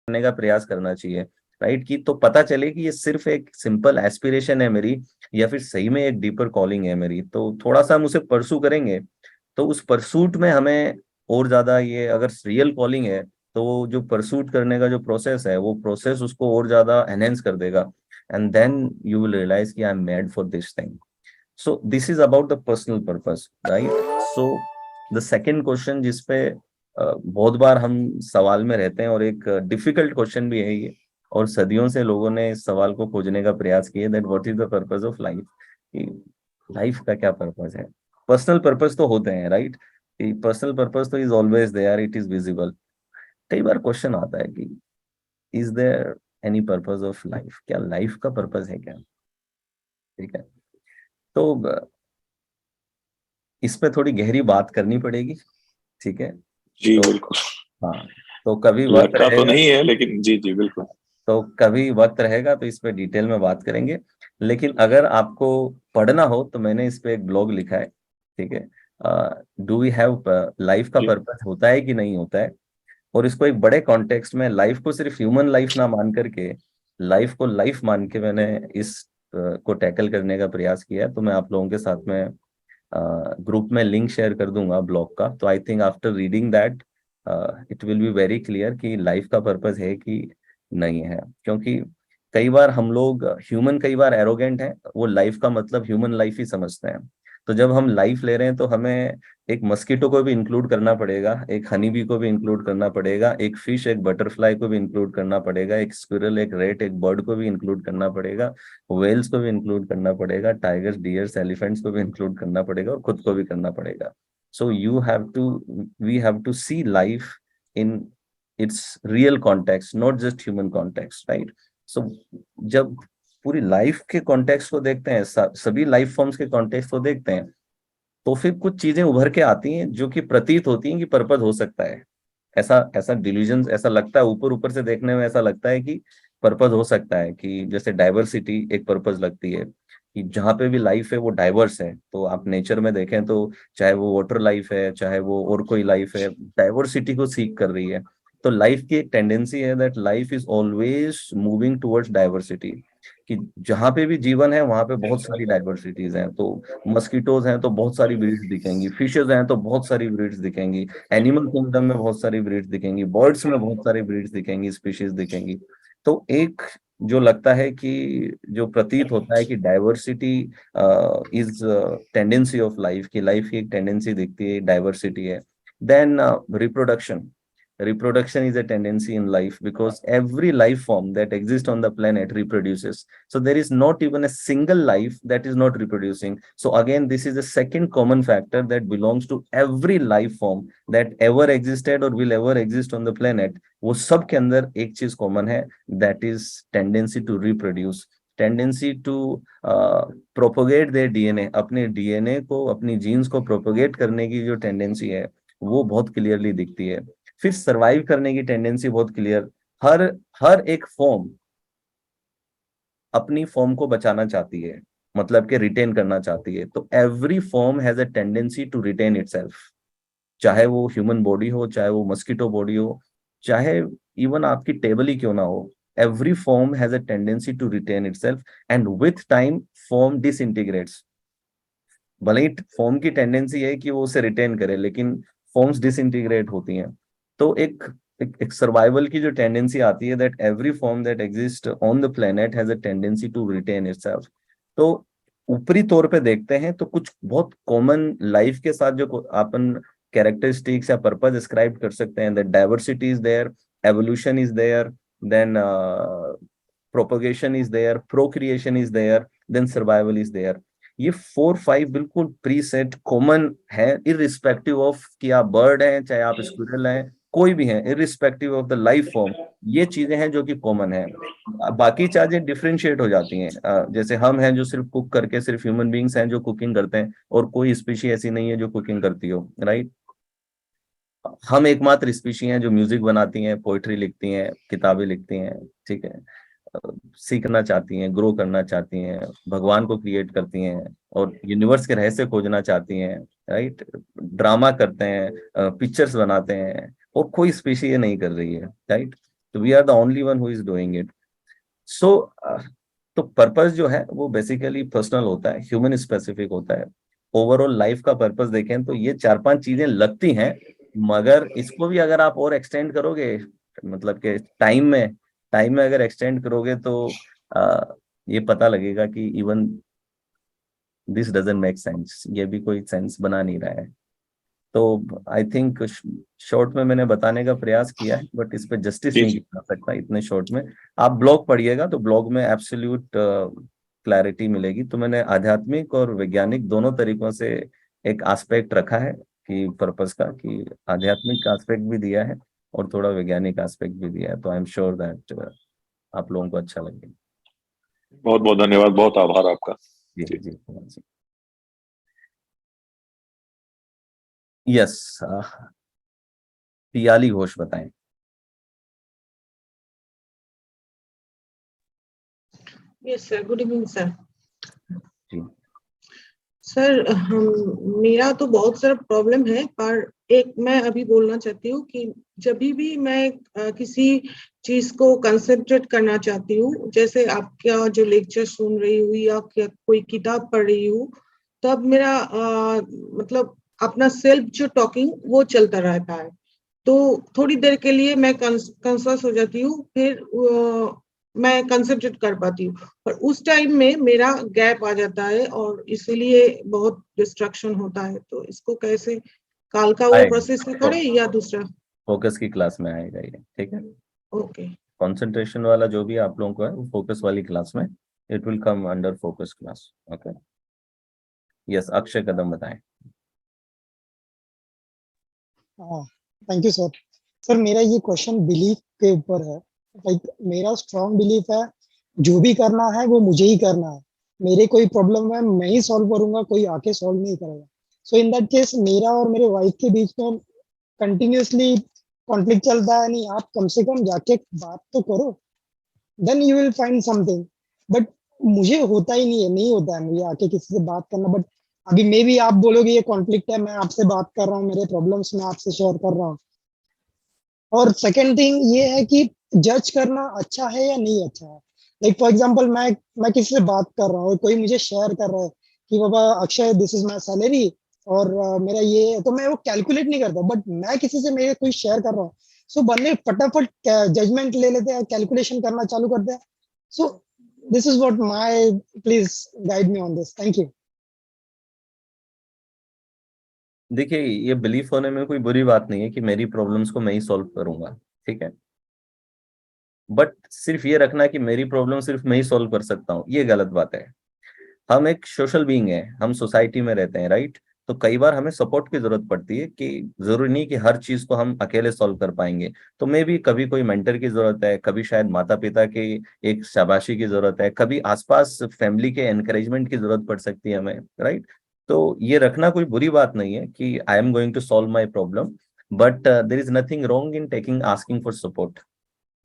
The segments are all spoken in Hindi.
करने का प्रयास करना चाहिए, राइट। कि तो पता चले कि ये सिर्फ एक सिंपल एस्पिरेशन है मेरी, या फिर सही में एक डीपर कॉलिंग है मेरी। तो थोड़ा सा हम उसे परसू करेंगे, तो उस परसूट में हमें और ज्यादा, ये अगर रियल कॉलिंग है तो वो जो परसूट करने का जो प्रोसेस है, वो प्रोसेस उसको और ज्यादा एनहेंस कर देगा। And then you will realise कि I am made for this thing. So this is about the personal purpose, right. So the second question जिसपे बहुत बार हम सवाल में रहते हैं, और एक डिफिकल्ट क्वेश्चन भी है ये, और सदियों से लोगों ने इस सवाल को खोजने का प्रयास किया, that what is the purpose of life. कि लाइफ का क्या पर्पस है। पर्सनल पर्पस तो होते हैं, राइट। पर्सनल पर्पस तो is always there, it is visible. कई बार क्वेश्चन आता है कि is there any purpose of life, क्या लाइफ का पर्पस है क्या। ठीक है। तो इस पे थोड़ी गहरी बात करनी पड़ेगी। ठीक है। जी तो बिल्कुल। हाँ, तो कभी वक्त लगता तो रहेगा, नहीं है, लेकिन जी जी बिल्कुल। तो इस पे डिटेल में बात करेंगे। लेकिन अगर आपको पढ़ना हो तो मैंने इस पे एक ब्लॉग लिखा है। ठीक है। डू वी हैव, लाइफ का जी पर्पस होता है कि नहीं होता है। और इसको एक बड़े कॉन्टेक्स्ट में, लाइफ को सिर्फ ह्यूमन लाइफ ना मान करके, लाइफ को लाइफ मान के मैंने इस को टैकल करने का प्रयास किया है। तो मैं आप लोगों के साथ में ग्रुप में लिंक शेयर कर दूंगा ब्लॉग का। तो I think after reading that it will be very clear कि लाइफ का पर्पस है कि नहीं है। क्योंकि कई बार हम लोग ह्यूमन, कई बार एरोगेंट हैं, वो लाइफ का मतलब ह्यूमन लाइफ ही समझते हैं। तो जब हम लाइफ ले रहे हैं तो हमें एक मस्कीटो को भी इंक्लूड करना पड़ेगा, एक हनी बी को भी इंक्लूड करना पड़ेगा, एक फिश, एक बटरफ्लाई को भी इंक्लूड करना पड़ेगा, एक स्क्विरल, एक रेट, एक बर्ड को भी इंक्लूड करना पड़ेगा, वेल्स को भी इंक्लूड करना पड़ेगा, टाइगर्स, डियर्स, एलिफेंट्स को भी इंक्लूड करना पड़ेगा, और खुद को भी करना पड़ेगा। So you have to, we have to see life in its real context, not just human context, right. So जब पूरी लाइफ के कॉन्टेक्स्ट को देखते हैं, सभी लाइफ फॉर्म्स के कॉन्टेक्स्ट को देखते हैं, तो फिर कुछ चीजें उभर के आती हैं जो कि प्रतीत होती हैं कि पर्पस हो सकता है। ऐसा ऐसा डिल्यूजन, ऐसा लगता है, ऊपर ऊपर से देखने में ऐसा लगता है कि पर्पस हो सकता है। कि जैसे डाइवर्सिटी एक पर्पस लगती है, कि जहाँ पे भी लाइफ है वो डाइवर्स है। तो आप नेचर में देखें तो चाहे वो वाटर लाइफ है, चाहे वो और कोई लाइफ है, डाइवर्सिटी को सीख कर रही है। तो लाइफ की एक टेंडेंसी है that life is always moving towards diversity. कि जहाँ पे भी जीवन है वहां पे बहुत सारी डाइवर्सिटीज हैं। तो मस्कीटोज हैं तो बहुत सारी ब्रीड्स दिखेंगी, फिशेज हैं तो बहुत सारी ब्रीड्स दिखेंगी, एनिमल किंगडम में बहुत सारी ब्रीड्स दिखेंगी, बर्ड्स में बहुत सारी ब्रीड्स दिखेंगी, स्पीशीज दिखेंगी। तो एक जो लगता है कि जो प्रतीत होता है कि diversity is tendency of life, की लाइफ की एक टेंडेंसी दिखती है, डाइवर्सिटी है। Then reproduction, reproduction is a tendency in life, because every life form that exists on the planet reproduces. So there is not even a single life that is not reproducing. So again, this is the second common factor that belongs to every life form that ever existed or will ever exist on the planet. वो सब के अंदर एक चीज कॉमन है, that is tendency to reproduce, tendency to propagate their DNA, अपने डीएनए को, अपनी जीन्स को प्रोपोगेट करने की जो टेंडेंसी है वो बहुत क्लियरली दिखती है। फिर सरवाइव करने की टेंडेंसी बहुत क्लियर। हर हर एक फॉर्म अपनी फॉर्म को बचाना चाहती है, मतलब कि रिटेन करना चाहती है। तो every form has a tendency to retain itself, चाहे वो ह्यूमन बॉडी हो, चाहे वो मस्कीटो बॉडी हो, चाहे इवन आपकी टेबल ही क्यों ना हो। Every form has a tendency to retain itself, and with time form disintegrates. भले ही फॉर्म की टेंडेंसी है कि वो उसे रिटेन करे, लेकिन फॉर्म्स डिसइंटीग्रेट होती हैं। तो एक सर्वाइवल की जो टेंडेंसी आती है, that every form that exist on the planet has a tendency to retain itself. तो ऊपरी तौर पे देखते हैं तो कुछ बहुत कॉमन लाइफ के साथ जो अपन कैरेक्टरिस्टिक्स या पर्पस डिस्क्राइब कर सकते हैं, that diversity is there, evolution is there, then propagation is there, procreation is there, then survival is there. ये 4 5 बिल्कुल प्री सेट कॉमन है, इरिस्पेक्टिव ऑफ कि आप बर्ड हैं, चाहे आप स्क्विरल हैं, कोई भी हैं, irrespective of the life form. ये चीजें हैं जो कि कॉमन है। बाकी चीजें डिफरेंशिएट हो जाती हैं। जैसे हम हैं जो सिर्फ कुक करके, सिर्फ ह्यूमन बींग्स हैं जो कुकिंग करते हैं, और कोई स्पीशी ऐसी नहीं है जो कुकिंग करती हो, राइट। हम एकमात्र स्पीशी हैं जो म्यूजिक बनाती हैं, पोइट्री लिखती हैं, किताबें लिखती हैं। ठीक है। सीखना चाहती हैं, ग्रो करना चाहती हैं, भगवान को क्रिएट करती हैं, और यूनिवर्स के रहस्य खोजना चाहती हैं, राइट। ड्रामा करते हैं, पिक्चर्स बनाते हैं, और कोई स्पीशी ये नहीं कर रही है, राइट। तो we are the only one who is doing it. So तो पर्पस जो है वो बेसिकली पर्सनल होता है, ह्यूमन स्पेसिफिक होता है। ओवरऑल लाइफ का पर्पस देखें तो ये 4-5 चीजें लगती हैं, मगर इसको भी अगर आप और एक्सटेंड करोगे, मतलब कि टाइम में अगर एक्सटेंड करोगे तो ये पता लगेगा कि even this doesn't make sense, ये भी कोई सेंस बना नहीं रहा है। तो आई थिंक शॉर्ट में मैंने बताने का प्रयास किया है, बट इस पे जस्टिस जी नहीं जी। किया जा सकता इतने शॉर्ट में। आप ब्लॉग पढ़िएगा तो ब्लॉग में एब्सोल्यूट क्लैरिटी मिलेगी। तो मैंने आध्यात्मिक और वैज्ञानिक दोनों तरीकों से एक एस्पेक्ट रखा है कि पर्पस का, कि आध्यात्मिक एस्पेक्ट भी दिया है और थोड़ा वैज्ञानिक एस्पेक्ट भी दिया है। तो आई एम श्योर दैट आप लोगों को अच्छा लगेगा। बहुत बहुत धन्यवाद, बहुत आभार आपका। जी जी। जी। यस, पियाली घोष बताएं। Yes sir, good evening sir. जी सर मेरा तो बहुत सारा प्रॉब्लम है, पर एक मैं अभी बोलना चाहती हूँ कि जब भी मैं किसी चीज को कंसंट्रेट करना चाहती हूँ, जैसे आपका जो लेक्चर सुन रही हूँ या कोई किताब पढ़ रही हूँ, तब मेरा मतलब अपना सेल्फ जो टॉकिंग वो चलता रहता है। तो थोड़ी देर के लिए मैं कंसर्स हो जाती हूँ, फिर मैं कंसंट्रेट कर पाती हूँ, पर उस टाइम में मेरा गैप आ जाता है और इसीलिए बहुत डिस्ट्रक्शन होता है। तो इसको कैसे, काल का वो आएगा, प्रोसेस में करे या दूसरा? फोकस की क्लास में आएगा ये, ठीक है। ओके। कंसंट्रेशन वाला जो भी आप लोगों को है वो फोकस वाली क्लास में, it will come under focus class. Okay. Yes, Akshay Kadam बताएं। हाँ, थैंक यू सर। सर मेरा ये क्वेश्चन बिलीफ के ऊपर है। लाइक मेरा स्ट्रॉन्ग बिलीफ है, जो भी करना है वो मुझे ही करना है। मेरे कोई प्रॉब्लम है मैं ही सॉल्व करूंगा, कोई आके सॉल्व नहीं करेगा। सो इन दैट केस मेरा और मेरे वाइफ के बीच में कंटिन्यूअसली कॉन्फ्लिक्ट चलता है। नहीं, आप कम से कम जाके बात तो करो, then you will find something. But मुझे होता ही नहीं है, नहीं होता है मुझे आके किसी से बात करना। बट अभी मे भी आप बोलोगे ये कॉन्फ्लिक्ट है, मैं आपसे बात कर रहा हूँ, मेरे प्रॉब्लम्स मैं आपसे शेयर कर रहा हूँ। और सेकंड थिंग ये है कि जज करना अच्छा है या नहीं अच्छा है। लाइक फॉर एग्जांपल मैं किसी से बात कर रहा हूँ, कोई मुझे शेयर कर रहा है कि बाबा Akshay this is my salary और मेरा ये है, तो मैं वो कैलकुलेट नहीं करता। बट मैं किसी से मेरे कोई शेयर कर रहा हूँ, सो बंदे फटाफट जजमेंट ले लेते हैं, कैलकुलेशन करना चालू करते हैं। सो this is what my, please guide me on this, thank you. देखिए, ये बिलीफ होने में कोई बुरी बात नहीं है कि मेरी प्रॉब्लम्स को मैं ही सॉल्व करूंगा, ठीक है। बट सिर्फ ये रखना कि मेरी प्रॉब्लम सिर्फ मैं ही सॉल्व कर सकता हूँ, ये गलत बात है। हम एक सोशल बीइंग है, हम सोसाइटी में रहते हैं, राइट। तो कई बार हमें सपोर्ट की जरूरत पड़ती है, कि जरूरी नहीं कि हर चीज को हम अकेले सॉल्व कर पाएंगे। तो मे भी कभी कोई मेंटर की जरूरत है, कभी शायद माता पिता की एक शाबाशी की जरूरत है, कभी आसपास फैमिली के एनकरेजमेंट की जरूरत पड़ सकती है हमें, राइट। तो ये रखना कोई बुरी बात नहीं है कि I am going to solve my problem, but there is nothing wrong in taking asking for support.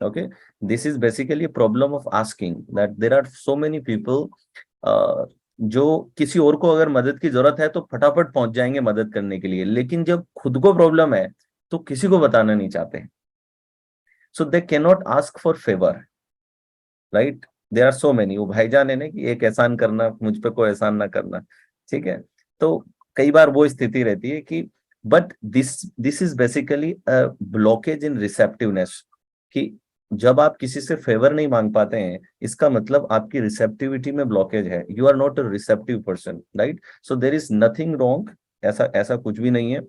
Okay, this is basically a problem of asking that there are so many people जो किसी और को अगर मदद की जरूरत है तो फटाफट पहुंच जाएंगे मदद करने के लिए, लेकिन जब खुद को प्रॉब्लम है तो किसी को बताना नहीं चाहते। So they can not ask for favour, right. There are so many, वो भाईजान है ना कि एक एहसान करना, मुझ पे कोई एहसान ना करना, ठीक है। तो कई बार वो स्थिति रहती है कि, but this this is basically blockage in receptiveness, कि जब आप किसी से फेवर नहीं मांग पाते हैं, इसका मतलब आपकी रिसेप्टिविटी में ब्लॉकेज है। You are not a receptive person, right. So there is nothing wrong, ऐसा ऐसा कुछ भी नहीं है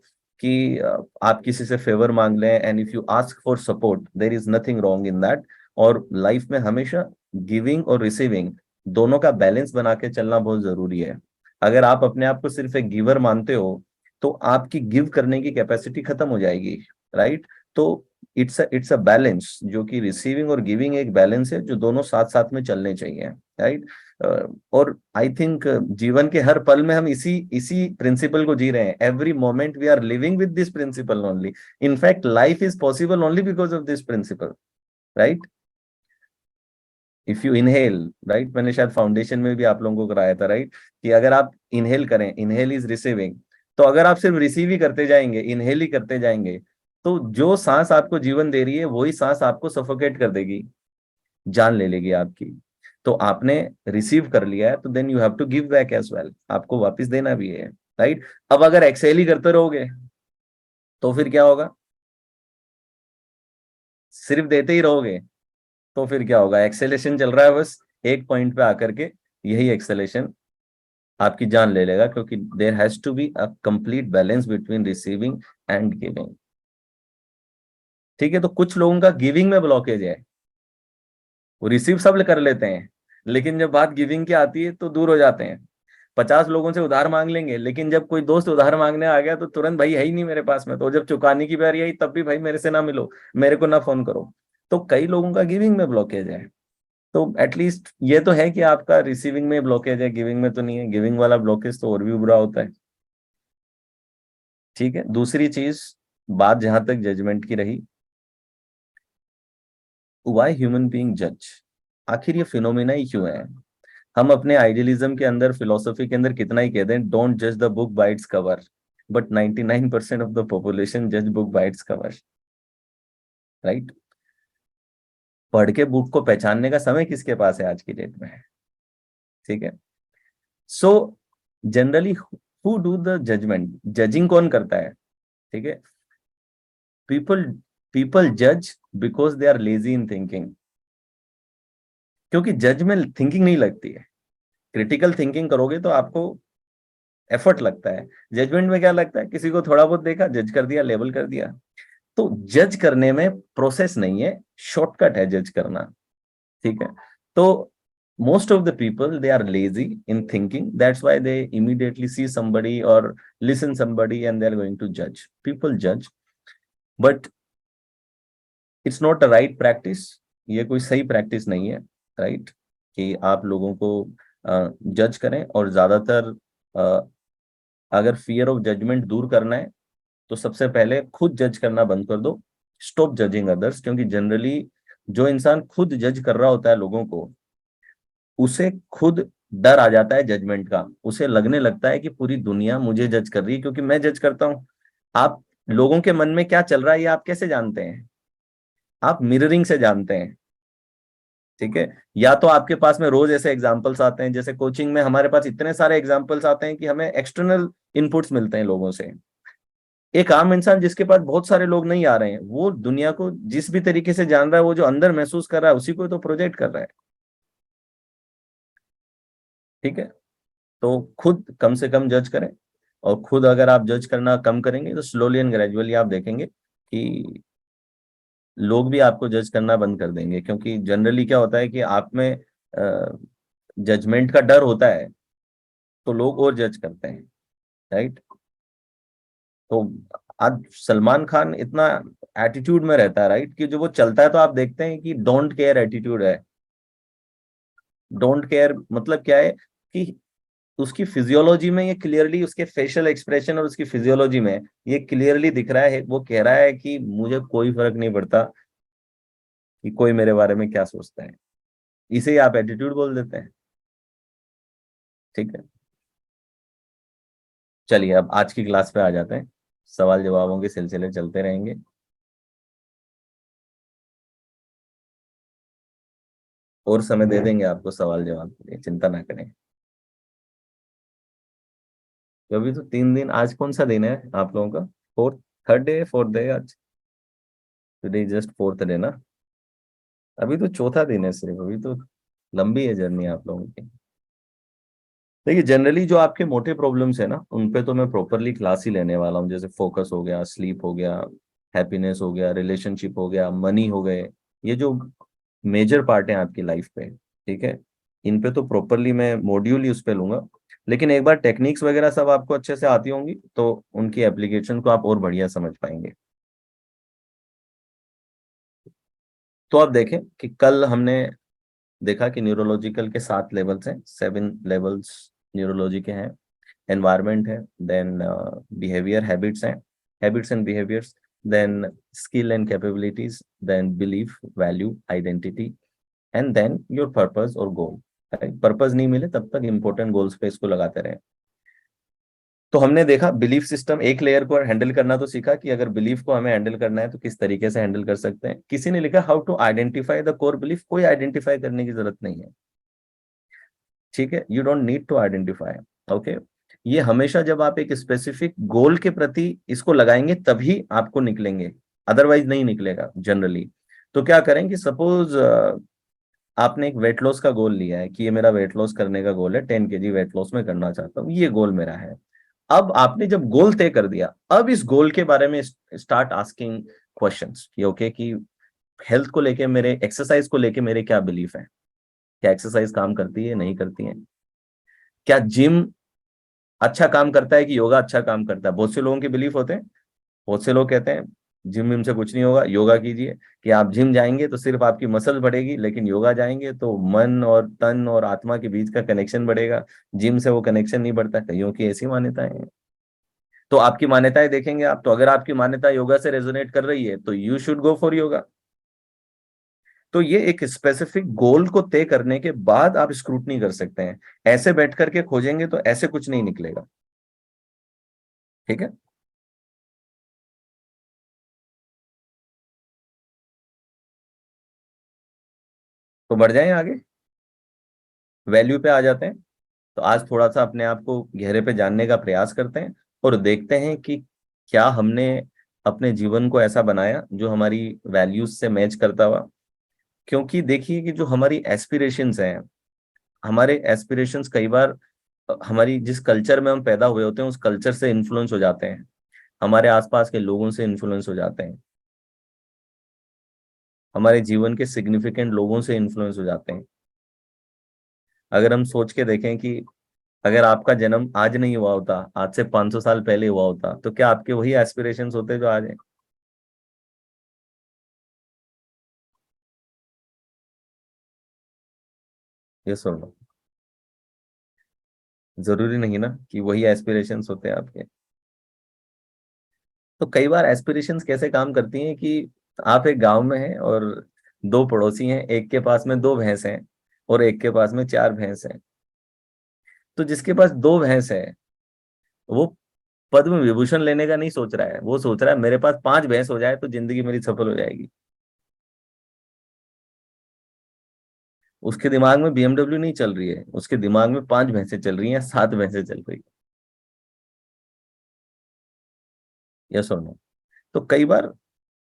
कि आप किसी से फेवर मांग लें। And if you ask for support, there is nothing wrong in that. और लाइफ में हमेशा गिविंग और रिसीविंग दोनों का बैलेंस बना के चलना बहुत जरूरी है। अगर आप अपने आप को सिर्फ एक गिवर मानते हो तो आपकी गिव करने की कैपेसिटी खत्म हो जाएगी, राइट। तो इट्स अ बैलेंस, जो कि रिसीविंग और गिविंग एक बैलेंस है, जो दोनों साथ साथ में चलने चाहिए, राइट। और आई थिंक जीवन के हर पल में हम इसी इसी प्रिंसिपल को जी रहे हैं। Every moment we are living with this principle only. In fact life is possible only because of this principle, right. If you inhale, right, मैंने शायद फाउंडेशन में भी आप लोगों को कराया था, राइट, कि अगर आप इनहेल करें, इनहेल इज रिसीविंग, तो अगर आप सिर्फ रिसीव ही करते जाएंगे, इनहेल ही करते जाएंगे, तो जो सांस आपको जीवन दे रही है वही सांस आपको सफोकेट कर देगी, जान ले लेगी आपकी। तो आपने रिसीव कर लिया है तो then you have to give back as well, आपको वापस देना भी है, राइट। अब अगर एक्सेल ही करते रहोगे तो फिर क्या होगा, सिर्फ देते ही रहोगे तो फिर क्या होगा, एक्सेलेशन चल रहा है बस, एक पॉइंट पे आकर के यही एक्सेलेशन आपकी जान ले लेगा, क्योंकि there has to be a complete balance between receiving and giving. ठीक है, तो कुछ लोगों का गिविंग में ब्लॉकेज है, वो रिसीव सब कर लेते हैं, लेकिन जब बात गिविंग की आती है तो दूर हो जाते हैं। 50 लोगों से उधार मांग लेंगे, लेकिन जब कोई दोस्त उधार मांगने आ गया तो तुरंत भाई है ही नहीं मेरे पास में, तो जब चुकाने की बारी आई तब भी भाई मेरे से ना मिलो, मेरे को ना फोन करो। तो कई लोगों का गिविंग में ब्लॉकेज है। तो एटलीस्ट ये तो है कि आपका रिसीविंग में ब्लॉकेज है, गिविंग में तो नहीं है। गिविंग वाला ब्लॉकेज तो और भी बुरा होता है। ठीक है, दूसरी चीज, बात जहां तक जजमेंट की रही, व्हाई ह्यूमन बीइंग जज, आखिर ये फिनोमेना ही क्यों है। हम अपने आइडियलिज्म के अंदर, फिलोसफी के अंदर कितना ही कहते हैं, डोंट जज the book by its cover, but 99% of the population जज book by its cover, right. पढ़ के बुक को पहचानने का समय किसके पास है आज की डेट में। ठीक है, so generally who do the judgement, judging कौन करता है। ठीक है, पीपल पीपल जज because they are lazy in thinking, क्योंकि जज में थिंकिंग नहीं लगती है। क्रिटिकल थिंकिंग करोगे तो आपको एफर्ट लगता है, जजमेंट में क्या लगता है, किसी को थोड़ा बहुत देखा, जज कर दिया, लेबल कर दिया। तो जज करने में प्रोसेस नहीं है, शॉर्टकट है जज करना। ठीक है, तो most of the people, they are lazy in thinking, that's why they immediately see somebody or listen somebody and they're going to judge. People judge, but it's not a right practice. ये कोई सही प्रैक्टिस नहीं है, राइट, कि आप लोगों को जज करें। और ज्यादातर अगर फियर ऑफ जजमेंट दूर करना है तो सबसे पहले खुद जज करना बंद कर दो, स्टॉप जजिंग अदर्स। क्योंकि जनरली जो इंसान खुद जज कर रहा होता है लोगों को, उसे खुद डर आ जाता है जजमेंट का। उसे लगने लगता है कि पूरी दुनिया मुझे जज कर रही है क्योंकि मैं जज करता हूं। आप लोगों के मन में क्या चल रहा है ये आप कैसे जानते हैं, आप मिररिंग से जानते हैं। ठीक है, या तो आपके पास में रोज ऐसे एग्जांपल्स आते हैं, जैसे कोचिंग में हमारे पास इतने सारे एग्जांपल्स आते हैं कि हमें एक्सटर्नल इनपुट्स मिलते हैं लोगों से। एक आम इंसान जिसके पास बहुत सारे लोग नहीं आ रहे हैं, वो दुनिया को जिस भी तरीके से जान रहा है, वो जो अंदर महसूस कर रहा है उसी को तो प्रोजेक्ट कर रहा है। ठीक है, तो खुद कम से कम जज करें, और खुद अगर आप जज करना कम करेंगे तो स्लोली एंड ग्रेजुअली आप देखेंगे कि लोग भी आपको जज करना बंद कर देंगे। क्योंकि जनरली क्या होता है कि आप में जजमेंट का डर होता है तो लोग और जज करते हैं, राइट। तो आज सलमान खान इतना एटीट्यूड में रहता है, राइट, कि जो वो चलता है तो आप देखते हैं कि डोंट केयर एटीट्यूड है। डोंट केयर मतलब क्या है कि उसकी फिजियोलॉजी में ये क्लियरली, उसके फेशियल एक्सप्रेशन और उसकी फिजियोलॉजी में ये क्लियरली दिख रहा है, वो कह रहा है कि मुझे कोई फर्क नहीं पड़ता कि कोई मेरे बारे में क्या सोचता है। इसे ही आप एटीट्यूड बोल देते हैं। ठीक है, चलिए अब आज की क्लास पे आ जाते हैं, सवाल जवाबों के सिलसिले चलते रहेंगे। और समय दे देंगे आपको सवाल जवाब के लिए, चिंता ना करें। तो अभी तो 3 दिन, आज कौन सा दिन है आप लोगों का, fourth, third day, fourth day आज, टुडे जस्ट फोर्थ डे ना, अभी तो चौथा दिन है सिर्फ, अभी तो लंबी है जर्नी आप लोगों की। देखिए जनरली जो आपके मोटे प्रॉब्लम्स है ना, उन पे तो मैं प्रॉपरली क्लास ही लेने वाला हूँ, जैसे फोकस हो गया, स्लीप हो गया, हैप्पीनेस हो गया, रिलेशनशिप हो गया, मनी हो गए, ये जो मेजर पार्ट है आपकी लाइफ पे। ठीक है, इन पे तो प्रॉपरली मैं मॉड्यूल ही उस पे लूंगा। लेकिन एक बार टेक्निक्स वगैरह सब आपको अच्छे से आती होंगी तो उनकी एप्लीकेशन को आप और बढ़िया समझ पाएंगे। तो आप देखें कि कल हमने देखा कि न्यूरोलॉजिकल के 7 लेवल्स हैं, 7 लेवल्स न्यूरोलॉजी के हैं। एनवायरनमेंट है, देन बिहेवियर, हैबिट्स हैं, habits and behaviours, then skill and capabilities, then belief, value, identity, and then your purpose और गोल। पर्पस नहीं मिले तब तक इंपॉर्टेंट गोल्स पे इसको लगाते रहे। तो हमने देखा बिलीफ सिस्टम, एक लेयर को हैंडल करना तो सीखा कि अगर बिलीफ को हमें हैंडल करना है तो किस तरीके से हैंडल कर सकते हैं। किसी ने लिखा how to identify the core belief, कोई आइडेंटिफाई करने की जरूरत नहीं है, ठीक है, you don't need to identify. Okay, ये हमेशा जब आप एक स्पेसिफिक गोल के प्रति इसको लगाएंगे तभी आपको निकलेंगे, अदरवाइज नहीं निकलेगा जनरली। तो क्या करें कि सपोज आपने एक वेट लॉस का गोल लिया है कि ये मेरा वेट लॉस करने का गोल है, 10 kg वेट लॉस में करना चाहता हूँ, ये गोल मेरा है। अब आपने जब गोल तय कर दिया, अब इस गोल के बारे में स्टार्ट आस्किंग क्वेश्चंस कि ओके कि हेल्थ को लेके मेरे, एक्सरसाइज को लेके मेरे क्या बिलीफ है, क्या एक्सरसाइज काम करती है नहीं करती है, क्या जिम अच्छा काम करता है कि योगा अच्छा काम करता है। बहुत से लोगों के बिलीफ होते हैं, बहुत से लोग कहते हैं जिम विम से कुछ नहीं होगा, योगा कीजिए, कि आप जिम जाएंगे तो सिर्फ आपकी मसल बढ़ेगी, लेकिन योगा जाएंगे तो मन और तन और आत्मा के बीच का कनेक्शन बढ़ेगा, जिम से वो कनेक्शन नहीं बढ़ता। कईयों की ऐसी मान्यताएं हैं। तो आपकी मान्यताएं देखेंगे आप, तो अगर आपकी मान्यता योगा से रेजोनेट कर रही है तो you should go for yoga. तो ये एक स्पेसिफिक गोल को तय करने के बाद आप स्क्रूटनी कर सकते हैं। ऐसे बैठ करके खोजेंगे तो ऐसे कुछ नहीं निकलेगा, ठीक है। तो बढ़ जाएं आगे, वैल्यू पे आ जाते हैं। तो आज थोड़ा सा अपने आप को गहरे पे जानने का प्रयास करते हैं और देखते हैं कि क्या हमने अपने जीवन को ऐसा बनाया जो हमारी वैल्यूज से मैच करता हुआ। क्योंकि देखिए कि जो हमारी एस्पिरेशंस हैं, हमारे एस्पिरेशंस कई बार हमारी जिस कल्चर में हम पैदा हुए होते हैं उस कल्चर से इन्फ्लुएंस हो जाते हैं, हमारे आसपास के लोगों से इन्फ्लुएंस हो जाते हैं, हमारे जीवन के सिग्निफिकेंट लोगों से इन्फ्लुएंस हो जाते हैं। अगर हम सोच के देखें कि अगर आपका जन्म आज नहीं हुआ होता, आज से 500 साल पहले हुआ होता, तो क्या आपके वही एस्पिरेशंस होते जो आज हैं? ये सुन लो, जरूरी नहीं ना कि वही एस्पिरेशंस होते हैं आपके। तो कई बार एस्पिरेशंस कैसे काम करती हैं कि आप एक गांव में हैं और दो पड़ोसी हैं, एक के पास में 2 भैंस हैं और एक के पास में 4 भैंस हैं। तो जिसके पास 2 भैंस है वो पद्म विभूषण लेने का नहीं सोच रहा है, वो सोच रहा है मेरे पास 5 भैंस हो जाए तो जिंदगी मेरी सफल हो जाएगी। उसके दिमाग में BMW नहीं चल रही है, उसके दिमाग में 5 भैंसें चल रही हैं, 7 भैंसें चल रही है। यस और नो। तो कई बार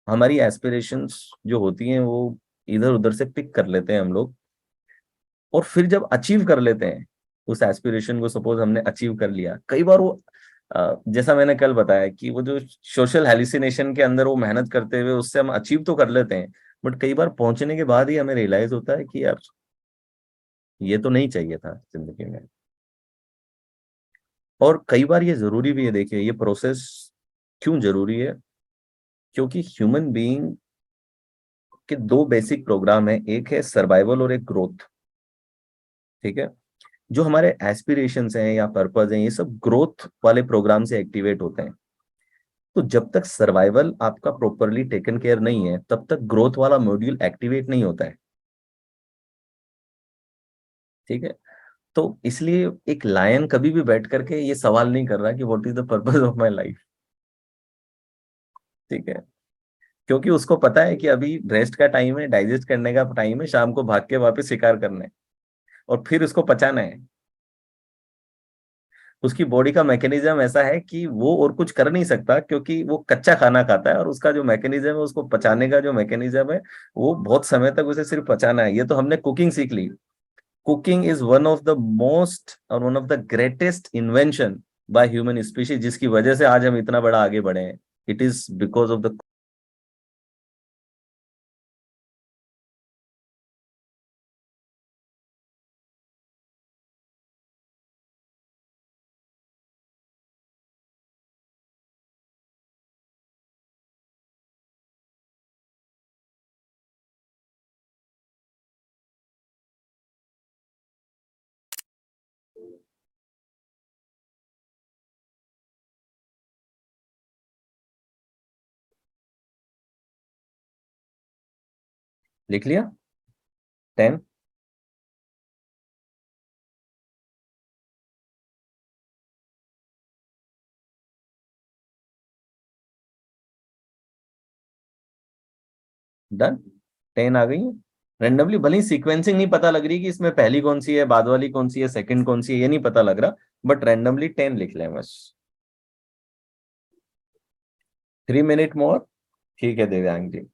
हमारी एस्पिरेशंस जो होती हैं वो इधर उधर से पिक कर लेते हैं हम लोग, और फिर जब अचीव कर लेते हैं उस एस्पिरेशन को, सपोज हमने अचीव कर लिया, कई बार वो जैसा मैंने कल बताया कि वो जो सोशल हेलिसिनेशन के अंदर वो मेहनत करते हुए उससे हम अचीव तो कर लेते हैं, बट कई बार पहुंचने के बाद ही हमें रियलाइज होता है कि यार ये तो नहीं चाहिए था जिंदगी में। और कई बार ये जरूरी भी है, देखिए ये प्रोसेस क्यों जरूरी है, क्योंकि ह्यूमन बीइंग के 2 बेसिक प्रोग्राम है, एक है सर्वाइवल और एक ग्रोथ, ठीक है। जो हमारे एस्पिरेशंस हैं या पर्पस हैं, ये सब ग्रोथ वाले प्रोग्राम से एक्टिवेट होते हैं। तो जब तक सर्वाइवल आपका प्रॉपरली टेकन केयर नहीं है तब तक ग्रोथ वाला मॉड्यूल एक्टिवेट नहीं होता है, ठीक है। तो इसलिए एक लायन कभी भी बैठ करके ये सवाल नहीं कर रहा कि what is the purpose of my life, ठीक है। क्योंकि उसको पता है कि अभी रेस्ट का टाइम है, डाइजेस्ट करने का टाइम है, शाम को भाग के वापस शिकार करना है और फिर उसको पचाना है। उसकी बॉडी का मैकेनिज्म ऐसा है कि वो और कुछ कर नहीं सकता, क्योंकि वो कच्चा खाना खाता है और उसका जो मैकेनिज्म है, उसको पचाने का जो मैकेनिज्म है, वो बहुत समय तक उसे सिर्फ पचाना है। ये तो हमने कुकिंग सीख ली। Cooking is one of the most और one of the greatest invention by human species, जिसकी वजह से आज हम इतना बड़ा आगे बढ़े हैं। It is because of the, लिख लिया 10। डन, 10 आ गई है रेंडमली। भले ही सीक्वेंसिंग नहीं पता लग रही कि इसमें पहली कौन सी है, बाद वाली कौन सी है, सेकंड कौन सी है, ये नहीं पता लग रहा, बट रेंडमली 10 लिख लें बस। 3 मिनट मोर, ठीक है दिव्यांग जी।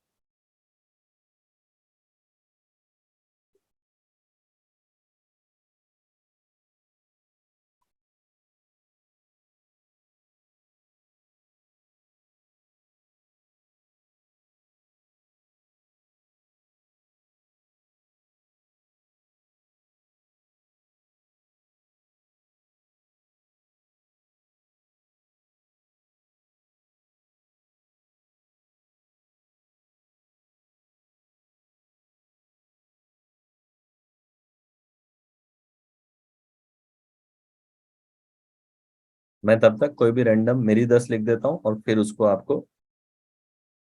मैं तब तक कोई भी रैंडम मेरी 10 लिख देता हूं और फिर उसको आपको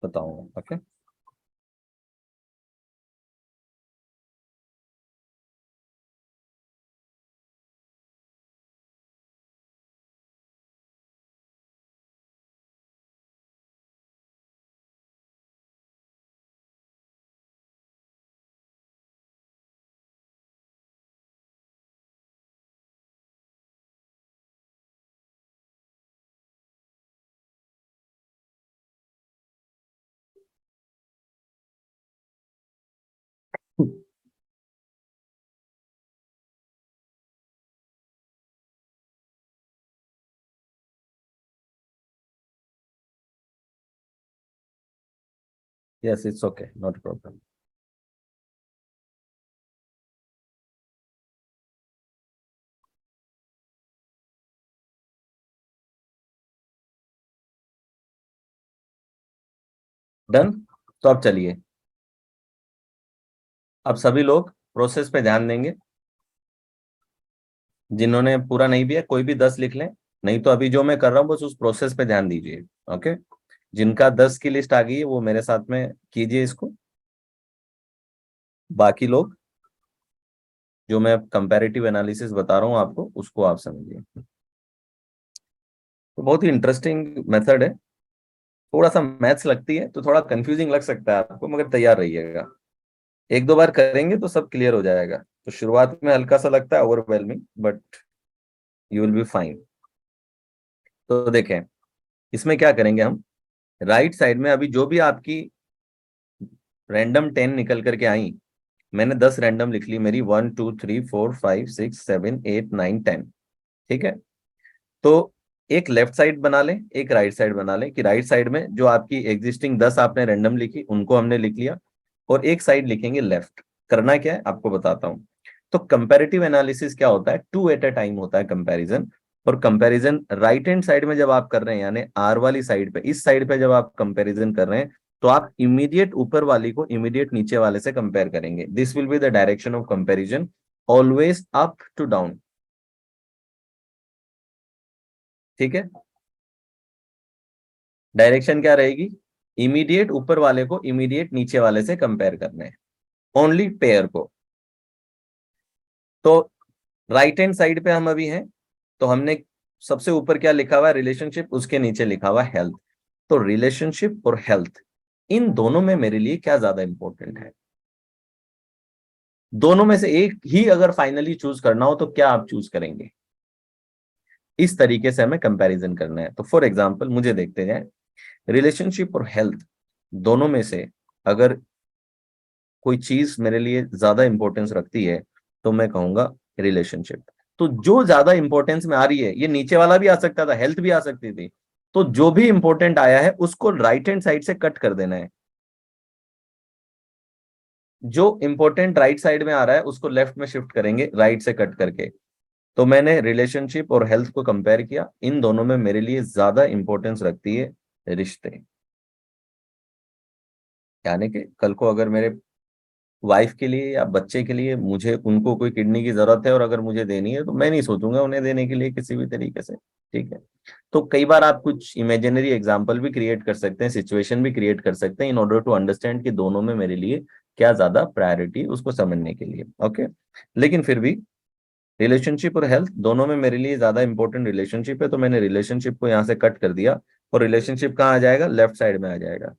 बताऊंगा। Okay, yes it's okay, not problem. Done. तो अब चलिए, अब सभी लोग प्रोसेस पे ध्यान देंगे। जिन्होंने पूरा नहीं दिया कोई भी 10 लिख लें, नहीं तो अभी जो मैं कर रहा हूँ बस उस प्रोसेस पे ध्यान दीजिए। ओके, जिनका 10 की लिस्ट आ गई है वो मेरे साथ में कीजिए इसको। बाकी लोग जो मैं कंपैरेटिव एनालिसिस बता रहा हूँ आपको उसको आप समझिए। तो बहुत ही इंटरेस्टिंग मेथड है। थोड़ा सा मैथ्स लगती है तो थोड़ा कंफ्यूजिंग लग सकता है आपको, मगर तैयार रहिएगा, एक दो बार करेंगे तो सब क्लियर हो जाएगा। तो शुरुआत में हल्का सा लगता है overwhelming, but you will be fine. तो देखें, इसमें क्या करेंगे हम, राइट साइड में अभी जो भी आपकी रैंडम 10 निकल करके आई, मैंने 10 रैंडम लिख ली, मेरी 1 2 3 4 5 6 7 8 9 10। ठीक है, तो एक लेफ्ट साइड बना लें, एक राइट साइड बना लें, कि राइट साइड में जो आपकी एग्जिस्टिंग 10 आपने रैंडम लिखी उनको हमने लिख लिया, और एक साइड लिखेंगे लेफ्ट। करना क्या है आपको बताता हूं। तो कंपैरेटिव एनालिसिस क्या होता है, 2 एट अ टाइम होता है कंपैरिजन। और कंपैरिजन राइट हैंड साइड में जब आप कर रहे हैं, यानी आर वाली साइड पे, इस साइड पे जब आप कंपैरिजन कर रहे हैं, तो आप इमीडिएट ऊपर वाली को इमीडिएट नीचे वाले से कंपेयर करेंगे। This will be the direction of comparison, always up to down. ठीक है, डायरेक्शन क्या रहेगी, इमीडिएट ऊपर वाले को इमीडिएट नीचे वाले से कंपेयर करना है, ओनली पेयर को। तो राइट हैंड साइड पे हम अभी हैं, तो हमने सबसे ऊपर क्या लिखा हुआ है, रिलेशनशिप, उसके नीचे लिखा हुआ है हेल्थ। तो रिलेशनशिप और हेल्थ, इन दोनों में मेरे लिए क्या ज्यादा इंपॉर्टेंट है, दोनों में से एक ही अगर फाइनली चूज करना हो तो क्या आप चूज करेंगे। इस तरीके से हमें कंपैरिजन करना है। तो फॉर एग्जांपल मुझे देखते जाए, रिलेशनशिप और हेल्थ दोनों में से अगर कोई चीज मेरे लिए ज्यादा इंपॉर्टेंस रखती है तो मैं कहूंगा रिलेशनशिप। तो जो ज्यादा इंपॉर्टेंस में आ रही है, ये नीचे वाला भी आ सकता था, हेल्थ भी आ सकती थी, तो जो भी इंपॉर्टेंट आया है उसको राइट हैंड साइड से कट कर देना है। जो इंपॉर्टेंट राइट साइड में आ रहा है उसको लेफ्ट में शिफ्ट करेंगे, राइट से कट करके। तो मैंने रिलेशनशिप और हेल्थ को कंपेयर किया, इन दोनों में मेरे लिए ज्यादा इंपॉर्टेंस रखती है रिश्ते। यानी कि कल को अगर मेरे वाइफ के लिए या बच्चे के लिए मुझे उनको कोई किडनी की जरूरत है और अगर मुझे देनी है, तो मैं नहीं सोचूंगा उन्हें देने के लिए किसी भी तरीके से। ठीक है, तो कई बार आप कुछ इमेजिनरी एग्जांपल भी क्रिएट कर सकते हैं, सिचुएशन भी क्रिएट कर सकते हैं, इन ऑर्डर टू अंडरस्टैंड कि दोनों में मेरे लिए क्या ज्यादा प्रायोरिटी, उसको समझने के लिए। ओके, लेकिन फिर भी रिलेशनशिप और हेल्थ दोनों में मेरे लिए ज्यादा इंपॉर्टेंट रिलेशनशिप है, तो मैंने रिलेशनशिप को यहाँ से कट कर दिया, और रिलेशनशिप कहाँ आ जाएगा, लेफ्ट साइड में आ जाएगा।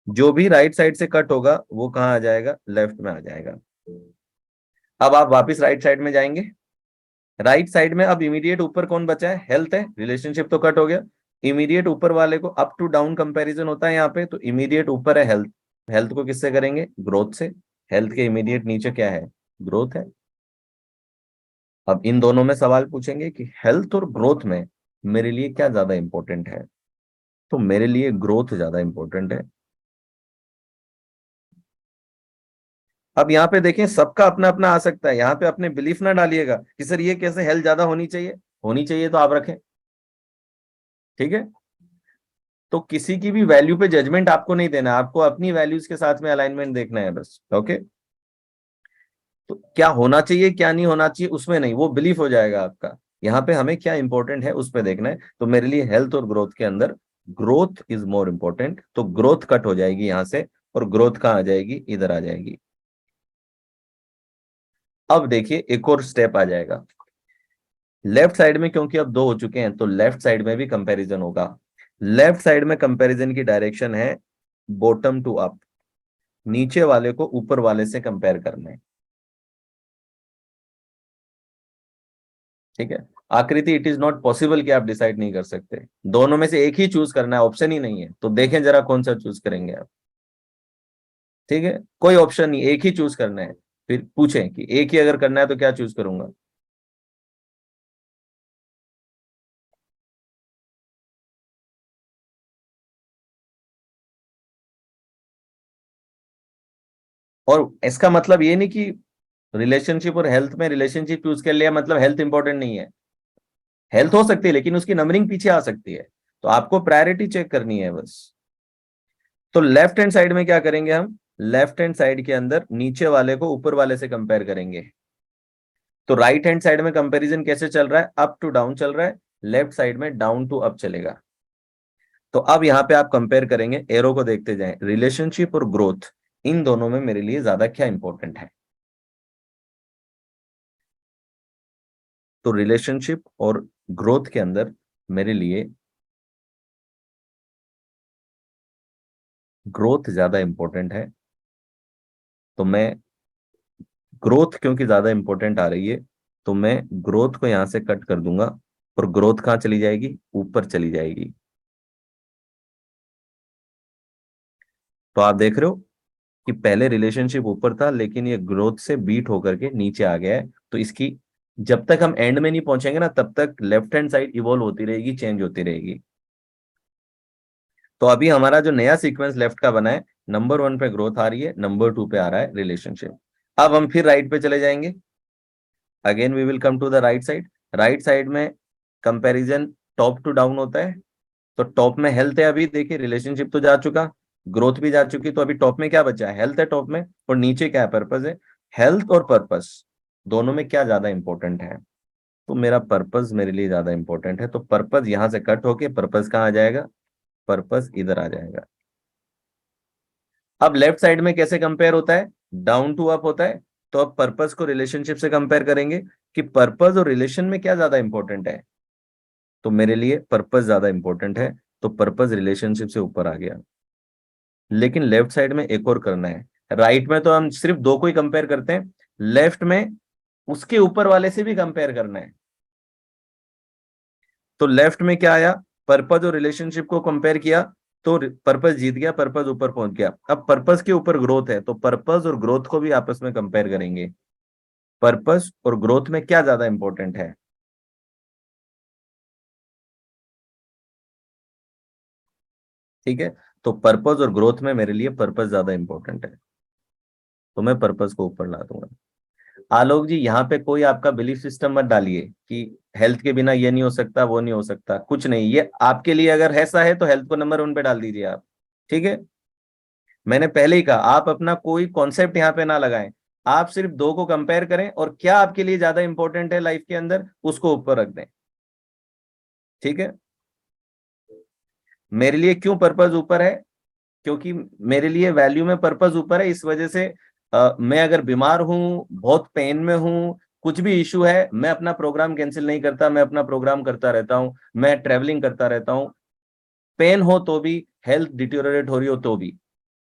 जो भी राइट साइड से कट होगा वो कहाँ आ जाएगा, लेफ्ट में आ जाएगा। अब आप वापस राइट साइड में जाएंगे, राइट साइड में अब इमीडिएट ऊपर कौन बचा है, हेल्थ है, रिलेशनशिप तो कट हो गया। इमीडिएट ऊपर वाले को अप टू डाउन कंपैरिजन होता है यहाँ पे, तो इमीडिएट ऊपर है हेल्थ, हेल्थ को किससे करेंगे, ग्रोथ से। हेल्थ के इमीडिएट नीचे क्या है, ग्रोथ है। अब इन दोनों में सवाल पूछेंगे कि हेल्थ और ग्रोथ में मेरे लिए क्या ज्यादा इंपॉर्टेंट है, तो मेरे लिए ग्रोथ ज्यादा इंपॉर्टेंट है। अब यहाँ पे देखें, सबका अपना अपना आ सकता है, यहाँ पे अपने बिलीफ ना डालिएगा कि सर ये कैसे, हेल्थ ज्यादा होनी चाहिए, होनी चाहिए तो आप रखें, ठीक है। तो किसी की भी वैल्यू पे जजमेंट आपको नहीं देना, आपको अपनी वैल्यूज के साथ में अलाइनमेंट देखना है बस, ओके। तो क्या होना चाहिए क्या नहीं होना चाहिए उसमें नहीं, वो बिलीफ हो जाएगा आपका। यहाँ पे हमें क्या इंपॉर्टेंट है उस पर देखना है। तो मेरे लिए हेल्थ और ग्रोथ के अंदर ग्रोथ इज मोर इंपॉर्टेंट, तो ग्रोथ कट हो जाएगी यहां से, और ग्रोथ कहाँ आ जाएगी, इधर आ जाएगी। अब देखिए एक और स्टेप आ जाएगा लेफ्ट साइड में, क्योंकि अब दो हो चुके हैं तो लेफ्ट साइड में भी कंपैरिजन होगा। लेफ्ट साइड में कंपैरिजन की डायरेक्शन है बॉटम टू अप, नीचे वाले को ऊपर वाले से कंपेयर करना है, ठीक है। आकृति, इट इज नॉट पॉसिबल कि आप डिसाइड नहीं कर सकते, दोनों में से एक ही चूज करना है, ऑप्शन ही नहीं है। तो देखें जरा कौन सा चूज करेंगे आप, ठीक है, कोई ऑप्शन नहीं, एक ही चूज करना है। फिर पूछें कि एक ही अगर करना है तो क्या चूज करूंगा। और इसका मतलब ये नहीं कि रिलेशनशिप और हेल्थ में रिलेशनशिप चूज कर लिया मतलब हेल्थ इंपॉर्टेंट नहीं है, हेल्थ हो सकती है लेकिन उसकी नंबरिंग पीछे आ सकती है, तो आपको प्रायोरिटी चेक करनी है बस। तो लेफ्ट हैंड साइड में क्या करेंगे हम, लेफ्ट हैंड साइड के अंदर नीचे वाले को ऊपर वाले से कंपेयर करेंगे। तो राइट हैंड साइड में कंपैरिजन कैसे चल रहा है, अप टू डाउन चल रहा है, लेफ्ट साइड में डाउन टू अप चलेगा। तो अब यहां पे आप कंपेयर करेंगे, एरो को देखते जाएं, रिलेशनशिप और ग्रोथ, इन दोनों में मेरे लिए ज्यादा क्या इंपॉर्टेंट है। तो रिलेशनशिप और ग्रोथ के अंदर मेरे लिए ग्रोथ ज्यादा इंपॉर्टेंट है, तो मैं ग्रोथ क्योंकि ज्यादा इंपॉर्टेंट आ रही है तो मैं ग्रोथ को यहां से कट कर दूंगा, और ग्रोथ कहां चली जाएगी, ऊपर चली जाएगी। तो आप देख रहे हो कि पहले रिलेशनशिप ऊपर था लेकिन ये ग्रोथ से बीट होकर के नीचे आ गया है। तो इसकी जब तक हम एंड में नहीं पहुंचेंगे ना तब तक लेफ्ट हैंड साइड इवॉल्व होती रहेगी, चेंज होती रहेगी। तो अभी हमारा जो नया सीक्वेंस लेफ्ट का बना है, नंबर 1 पे ग्रोथ आ रही है, नंबर 2 पे आ रहा है रिलेशनशिप। अब हम फिर राइट पे चले जाएंगे, again we will come to the right side. Right side में कंपैरिजन टॉप टू डाउन होता है, तो टॉप में हेल्थ है, अभी देखिए रिलेशनशिप तो जा चुका, ग्रोथ भी जा चुकी, तो अभी टॉप में क्या बचा है, हेल्थ है टॉप में, और नीचे क्या है, पर्पस है। हेल्थ और पर्पस दोनों में क्या ज्यादा इंपॉर्टेंट है, तो मेरा पर्पस मेरे लिए ज्यादा इंपॉर्टेंट है। तो पर्पस यहां से कट होके पर्पस कहाँ आ जाएगा, पर्पस इधर आ जाएगा। अब लेफ्ट साइड में कैसे कंपेयर होता है, डाउन टू अप होता है। तो अब पर्पस को रिलेशनशिप से कंपेयर करेंगे कि पर्पस और रिलेशन में क्या ज्यादा इंपॉर्टेंट है, तो मेरे लिए पर्पस ज्यादा इंपॉर्टेंट है, तो पर्पस रिलेशनशिप से ऊपर आ गया। लेकिन लेफ्ट साइड में एक और करना है, राइट में तो हम सिर्फ दो को ही कंपेयर करते हैं, लेफ्ट में उसके ऊपर वाले से भी कंपेयर करना है। तो लेफ्ट में क्या आया, पर्पस और रिलेशनशिप को कंपेयर किया तो पर्पस जीत गया, पर्पस ऊपर पहुंच गया। अब पर्पस के ऊपर ग्रोथ है तो पर्पस और ग्रोथ को भी आपस में कंपेयर करेंगे, पर्पस और ग्रोथ में क्या ज्यादा इंपॉर्टेंट है। ठीक है, तो पर्पस और ग्रोथ में मेरे लिए पर्पस ज्यादा इंपॉर्टेंट है, तो मैं पर्पस को ऊपर ला दूंगा। आलोक जी, यहाँ पे कोई आपका बिलीफ सिस्टम मत डालिए कि हेल्थ के बिना ये नहीं हो सकता वो नहीं हो सकता, कुछ नहीं, ये आपके लिए अगर ऐसा है तो हेल्थ को नंबर 1 पे डाल दीजिए आप, ठीक है। मैंने पहले ही कहा आप अपना कोई कॉन्सेप्ट यहाँ पे ना लगाएं, आप सिर्फ दो को कंपेयर करें और क्या आपके लिए ज्यादा इंपॉर्टेंट है लाइफ के अंदर उसको ऊपर रख दें, ठीक है। मेरे लिए क्यों पर्पस ऊपर है, क्योंकि मेरे लिए वैल्यू में पर्पस ऊपर है, इस वजह से मैं अगर बीमार हूं, बहुत पेन में हूं, कुछ भी इशू है, मैं अपना प्रोग्राम कैंसिल नहीं करता, मैं अपना प्रोग्राम करता रहता हूं, मैं ट्रेवलिंग करता रहता हूं, पेन हो तो भी, हेल्थ डिटेरियोरेट हो रही हो तो भी,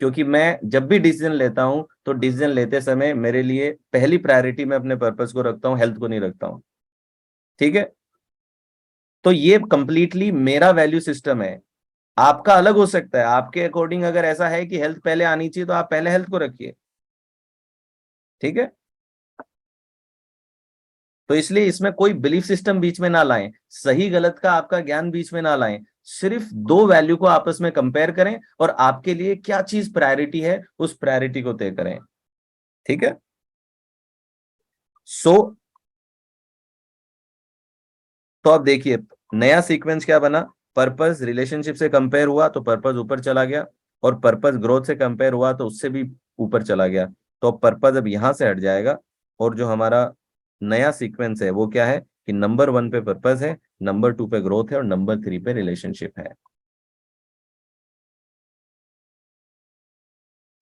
क्योंकि मैं जब भी डिसीजन लेता हूं तो डिसीजन लेते समय मेरे लिए पहली प्रायोरिटी में अपने पर्पस को रखता हूं, हेल्थ को नहीं रखता हूं। ठीक है, तो ये कंप्लीटली मेरा वैल्यू सिस्टम है। आपका अलग हो सकता है, आपके अकॉर्डिंग अगर ऐसा है कि हेल्थ पहले आनी चाहिए तो आप पहले हेल्थ को रखिए। ठीक है, तो इसलिए इसमें कोई बिलीफ सिस्टम बीच में ना लाएं, सही गलत का आपका ज्ञान बीच में ना लाएं, सिर्फ दो वैल्यू को आपस में कंपेयर करें और आपके लिए क्या चीज प्रायोरिटी है उस प्रायोरिटी को तय करें। ठीक है, सो तो अब देखिए नया सीक्वेंस क्या बना, पर्पस रिलेशनशिप से कंपेयर हुआ तो पर्पस ऊपर चला गया, और पर्पस ग्रोथ से कंपेयर हुआ तो उससे भी ऊपर चला गया। तो अब पर्पस अब यहां से हट जाएगा, और जो हमारा नया सीक्वेंस है वो क्या है कि नंबर 1 पे पर्पस है, नंबर 2 पे ग्रोथ है, और नंबर 3 पे रिलेशनशिप है।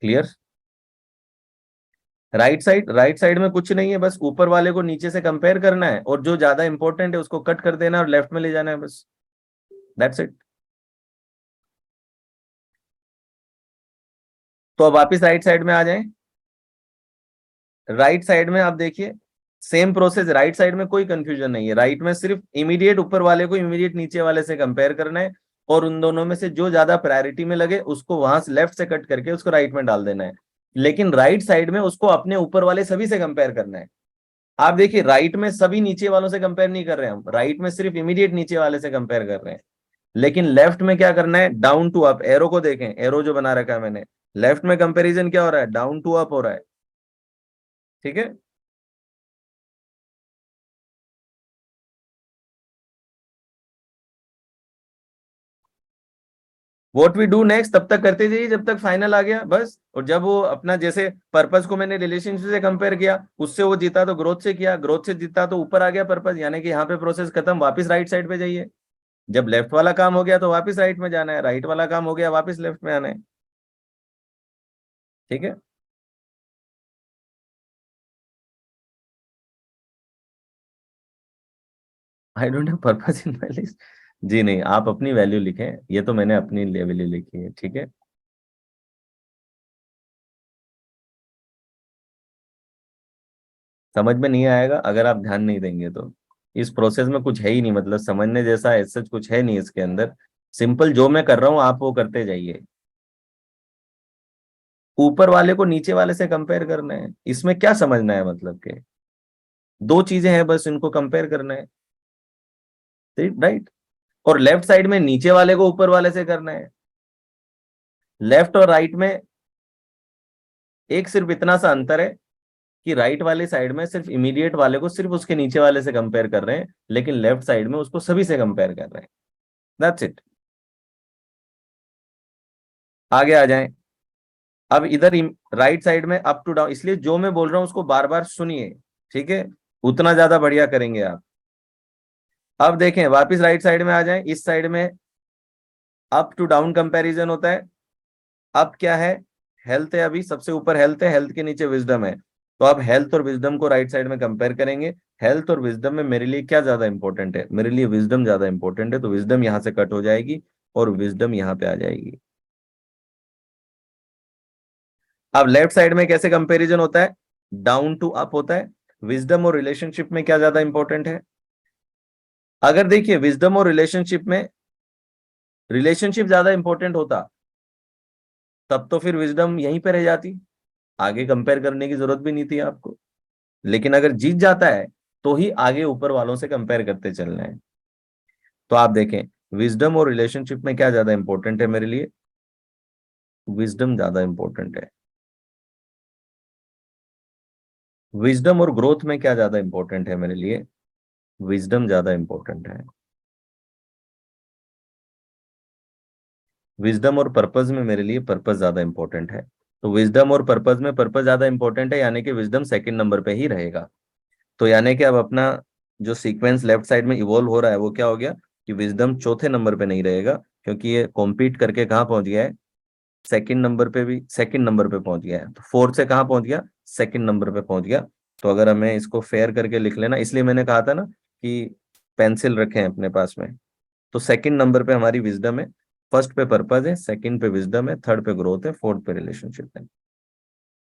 क्लियर? राइट साइड में कुछ नहीं है, बस ऊपर वाले को नीचे से कंपेयर करना है, और जो ज्यादा इंपॉर्टेंट है उसको कट कर देना है और लेफ्ट में ले जाना है, बस दैट्स इट। तो अब वापिस राइट साइड में आ जाएं। राइट साइड में आप देखिए सेम प्रोसेस, राइट साइड में कोई कंफ्यूजन नहीं है। राइट में सिर्फ इमीडिएट ऊपर वाले को इमीडिएट नीचे वाले से कंपेयर करना है, और उन दोनों में से जो ज्यादा प्रायोरिटी में लगे उसको वहां से लेफ्ट से कट करके उसको राइट में डाल देना है। लेकिन राइट साइड में उसको अपने ऊपर वाले सभी से कंपेयर करना है। आप देखिए राइट में सभी नीचे वालों से कंपेयर नहीं कर रहे हैं हम, राइट में सिर्फ इमीडिएट नीचे वाले से कंपेयर कर रहे हैं। लेकिन लेफ्ट में क्या करना है, डाउन टू अप। एरो को देखें, एरो जो बना रखा है मैंने, लेफ्ट में कंपैरिजन क्या हो रहा है, डाउन टू अप हो रहा है। ठीक है, व्हाट वी डू नेक्स्ट तब तक करते जाइए जब तक फाइनल आ गया बस। और जब वो अपना, जैसे पर्पस को मैंने रिलेशनशिप से कंपेयर किया, उससे वो जीता तो ग्रोथ से किया, ग्रोथ से जीता तो ऊपर आ गया पर्पस, यानी कि यहाँ पे प्रोसेस खत्म, वापस राइट साइड पे जाइए। जब लेफ्ट वाला काम हो गया तो वापस राइट में जाना है, राइट वाला काम हो गया वापस लेफ्ट में आना है। ठीक है, I don't have purpose in my list. जी नहीं, आप अपनी वैल्यू लिखें, ये तो मैंने अपनी वैल्यू लिखी है। ठीक है, समझ में नहीं आएगा अगर आप ध्यान नहीं देंगे तो। इस प्रोसेस में कुछ है ही नहीं, मतलब समझने जैसा ऐसा कुछ है नहीं इसके अंदर। सिंपल जो मैं कर रहा हूं आप वो करते जाइए। ऊपर वाले को नीचे वाले से कंपेयर करना है, इसमें क्या समझना है, मतलब के दो चीजें हैं बस, इनको कंपेयर करना है। राइट, और लेफ्ट साइड में नीचे वाले को ऊपर वाले से करना है। लेफ्ट और राइट में एक सिर्फ इतना सा अंतर है कि राइट वाले साइड में सिर्फ इमीडिएट वाले को सिर्फ उसके नीचे वाले से कंपेयर कर रहे हैं, लेकिन लेफ्ट साइड में उसको सभी से कंपेयर कर रहे हैं। That's it. आगे आ जाएं। अब इधर राइट साइड में अप टू डाउन, इसलिए जो मैं बोल रहा हूं उसको बार बार सुनिए। ठीक है, उतना ज्यादा बढ़िया करेंगे आप। अब देखें वापस राइट साइड में आ जाएं, इस साइड में अप टू डाउन कंपैरिजन होता है। अब क्या है, हेल्थ है, अभी सबसे ऊपर हेल्थ है, हेल्थ के नीचे विजडम है। तो अब हेल्थ और विजडम को राइट साइड में कंपेयर करेंगे। हेल्थ और विजडम में मेरे लिए क्या ज्यादा इंपॉर्टेंट है, मेरे लिए विजडम ज्यादा इंपॉर्टेंट है, तो विजडम यहां से कट हो जाएगी और विजडम यहां पे आ जाएगी। अब लेफ्ट साइड में कैसे कंपैरिजन होता है, डाउन टू अप होता है। विजडम और रिलेशनशिप में क्या ज्यादा इंपॉर्टेंट है, अगर देखिए विजडम और रिलेशनशिप में रिलेशनशिप ज्यादा इंपॉर्टेंट होता तब तो फिर विजडम यहीं पे रह जाती, आगे कंपेयर करने की जरूरत भी नहीं थी आपको। लेकिन अगर जीत जाता है तो ही आगे ऊपर वालों से कंपेयर करते चलना है। तो आप देखें विजडम और रिलेशनशिप में क्या ज्यादा इंपॉर्टेंट है मेरे लिए, विजडम ज्यादा इंपॉर्टेंट है। विजडम और ग्रोथ में क्या ज्यादा इंपॉर्टेंट है मेरे लिए, विजडम ज्यादा इंपॉर्टेंट है। विजडम और पर्पज में मेरे लिए पर्पज ज्यादा इंपॉर्टेंट है। तो विजडम और पर्पज में पर्पज ज्यादा इंपॉर्टेंट है, यानी कि विजडम सेकंड नंबर पे ही रहेगा। तो यानी कि अब अपना जो सीक्वेंस लेफ्ट साइड में इवॉल्व हो रहा है वो क्या हो गया कि विजडम चौथे नंबर पे नहीं रहेगा, क्योंकि ये कॉम्पीट करके कहाँ पहुंच गया है, सेकंड नंबर पे, भी सेकंड नंबर पे पहुंच गया है। तो फोर्थ से कहाँ पहुंच गया, सेकंड नंबर पे पहुंच गया। तो अगर हमें इसको फेयर करके लिख लेना, इसलिए मैंने कहा था ना कि पेंसिल रखें अपने पास में। तो सेकंड नंबर पे हमारी विजडम है, फर्स्ट पे पर्पज है, सेकंड पे विजडम है, थर्ड पे ग्रोथ है, फोर्थ पे रिलेशनशिप है।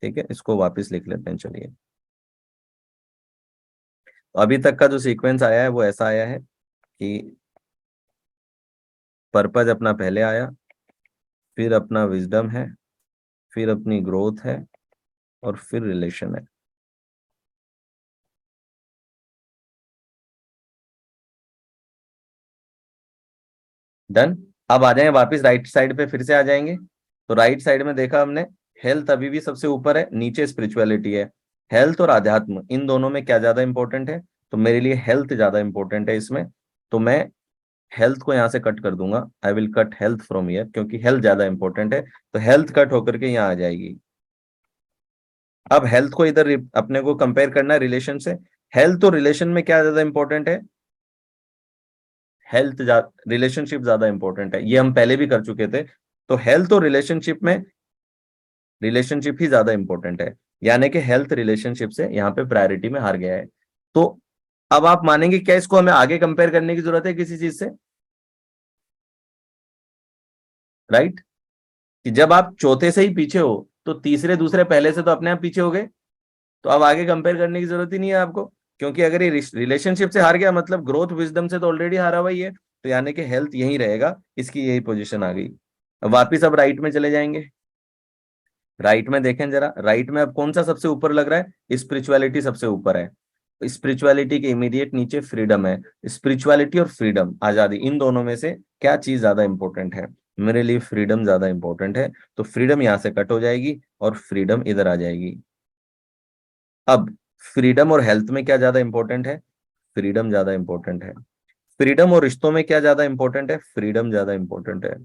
ठीक है, इसको वापस लिख लेते हैं। चलिए, तो अभी तक का जो सीक्वेंस आया है वो ऐसा आया है कि पर्पज अपना पहले आया, फिर अपना विजडम है, फिर अपनी ग्रोथ है, और फिर रिलेशन है। डन। अब आ जाएंगे वापस राइट साइड पे, फिर से आ जाएंगे। तो राइट साइड में देखा हमने, हेल्थ अभी भी सबसे ऊपर है, नीचे स्पिरिचुअलिटी है। हेल्थ और आध्यात्म, इन दोनों में क्या ज्यादा इंपॉर्टेंट है? तो मेरे लिए हेल्थ ज्यादा इंपॉर्टेंट है इसमें। तो मैं हेल्थ को यहाँ से कट कर दूंगा, I will cut health from here, क्योंकि हेल्थ ज्यादा इंपॉर्टेंट है। तो हेल्थ कट होकर के यहाँ आ जाएगी। अब हेल्थ को इधर अपने को कंपेयर करना है रिलेशन से। हेल्थ और रिलेशन में क्या ज्यादा इंपॉर्टेंट है? हेल्थ, रिलेशनशिप ज्यादा इंपॉर्टेंट है, ये हम पहले भी कर चुके थे। तो हेल्थ और रिलेशनशिप में रिलेशनशिप ही ज्यादा इंपॉर्टेंट है, यानी कि हेल्थ रिलेशनशिप से यहाँ पे प्रायोरिटी में हार गया है। तो अब आप मानेंगे क्या इसको हमें आगे कंपेयर करने की जरूरत है किसी चीज से? राइट, कि जब आप चौथे से ही पीछे हो तो तीसरे दूसरे पहले से तो अपने आप पीछे हो गए। तो अब आगे कंपेयर करने की जरूरत ही नहीं है आपको, क्योंकि अगर ये रिलेशनशिप से हार गया मतलब ग्रोथ विजडम से तो ऑलरेडी हारा हुआ ही है। तो यानी कि हेल्थ यही रहेगा, इसकी यही पोजीशन आ गई। अब वापिस अब राइट में चले जाएंगे। राइट में देखें जरा, राइट में अब कौन सा सबसे ऊपर लग रहा है? स्पिरिचुअलिटी सबसे ऊपर है। स्पिरिचुअलिटी के इमीडिएट नीचे फ्रीडम है। स्पिरिचुअलिटी और फ्रीडम, आजादी, इन दोनों में से क्या चीज ज्यादा इंपॉर्टेंट है? मेरे लिए फ्रीडम ज्यादा इंपॉर्टेंट है। तो फ्रीडम यहां से कट हो जाएगी और फ्रीडम इधर आ जाएगी। अब फ्रीडम और हेल्थ में क्या ज्यादा इंपॉर्टेंट है? फ्रीडम ज्यादा इंपॉर्टेंट है। फ्रीडम और रिश्तों में क्या ज्यादा इंपॉर्टेंट है? फ्रीडम ज्यादा इंपॉर्टेंट है।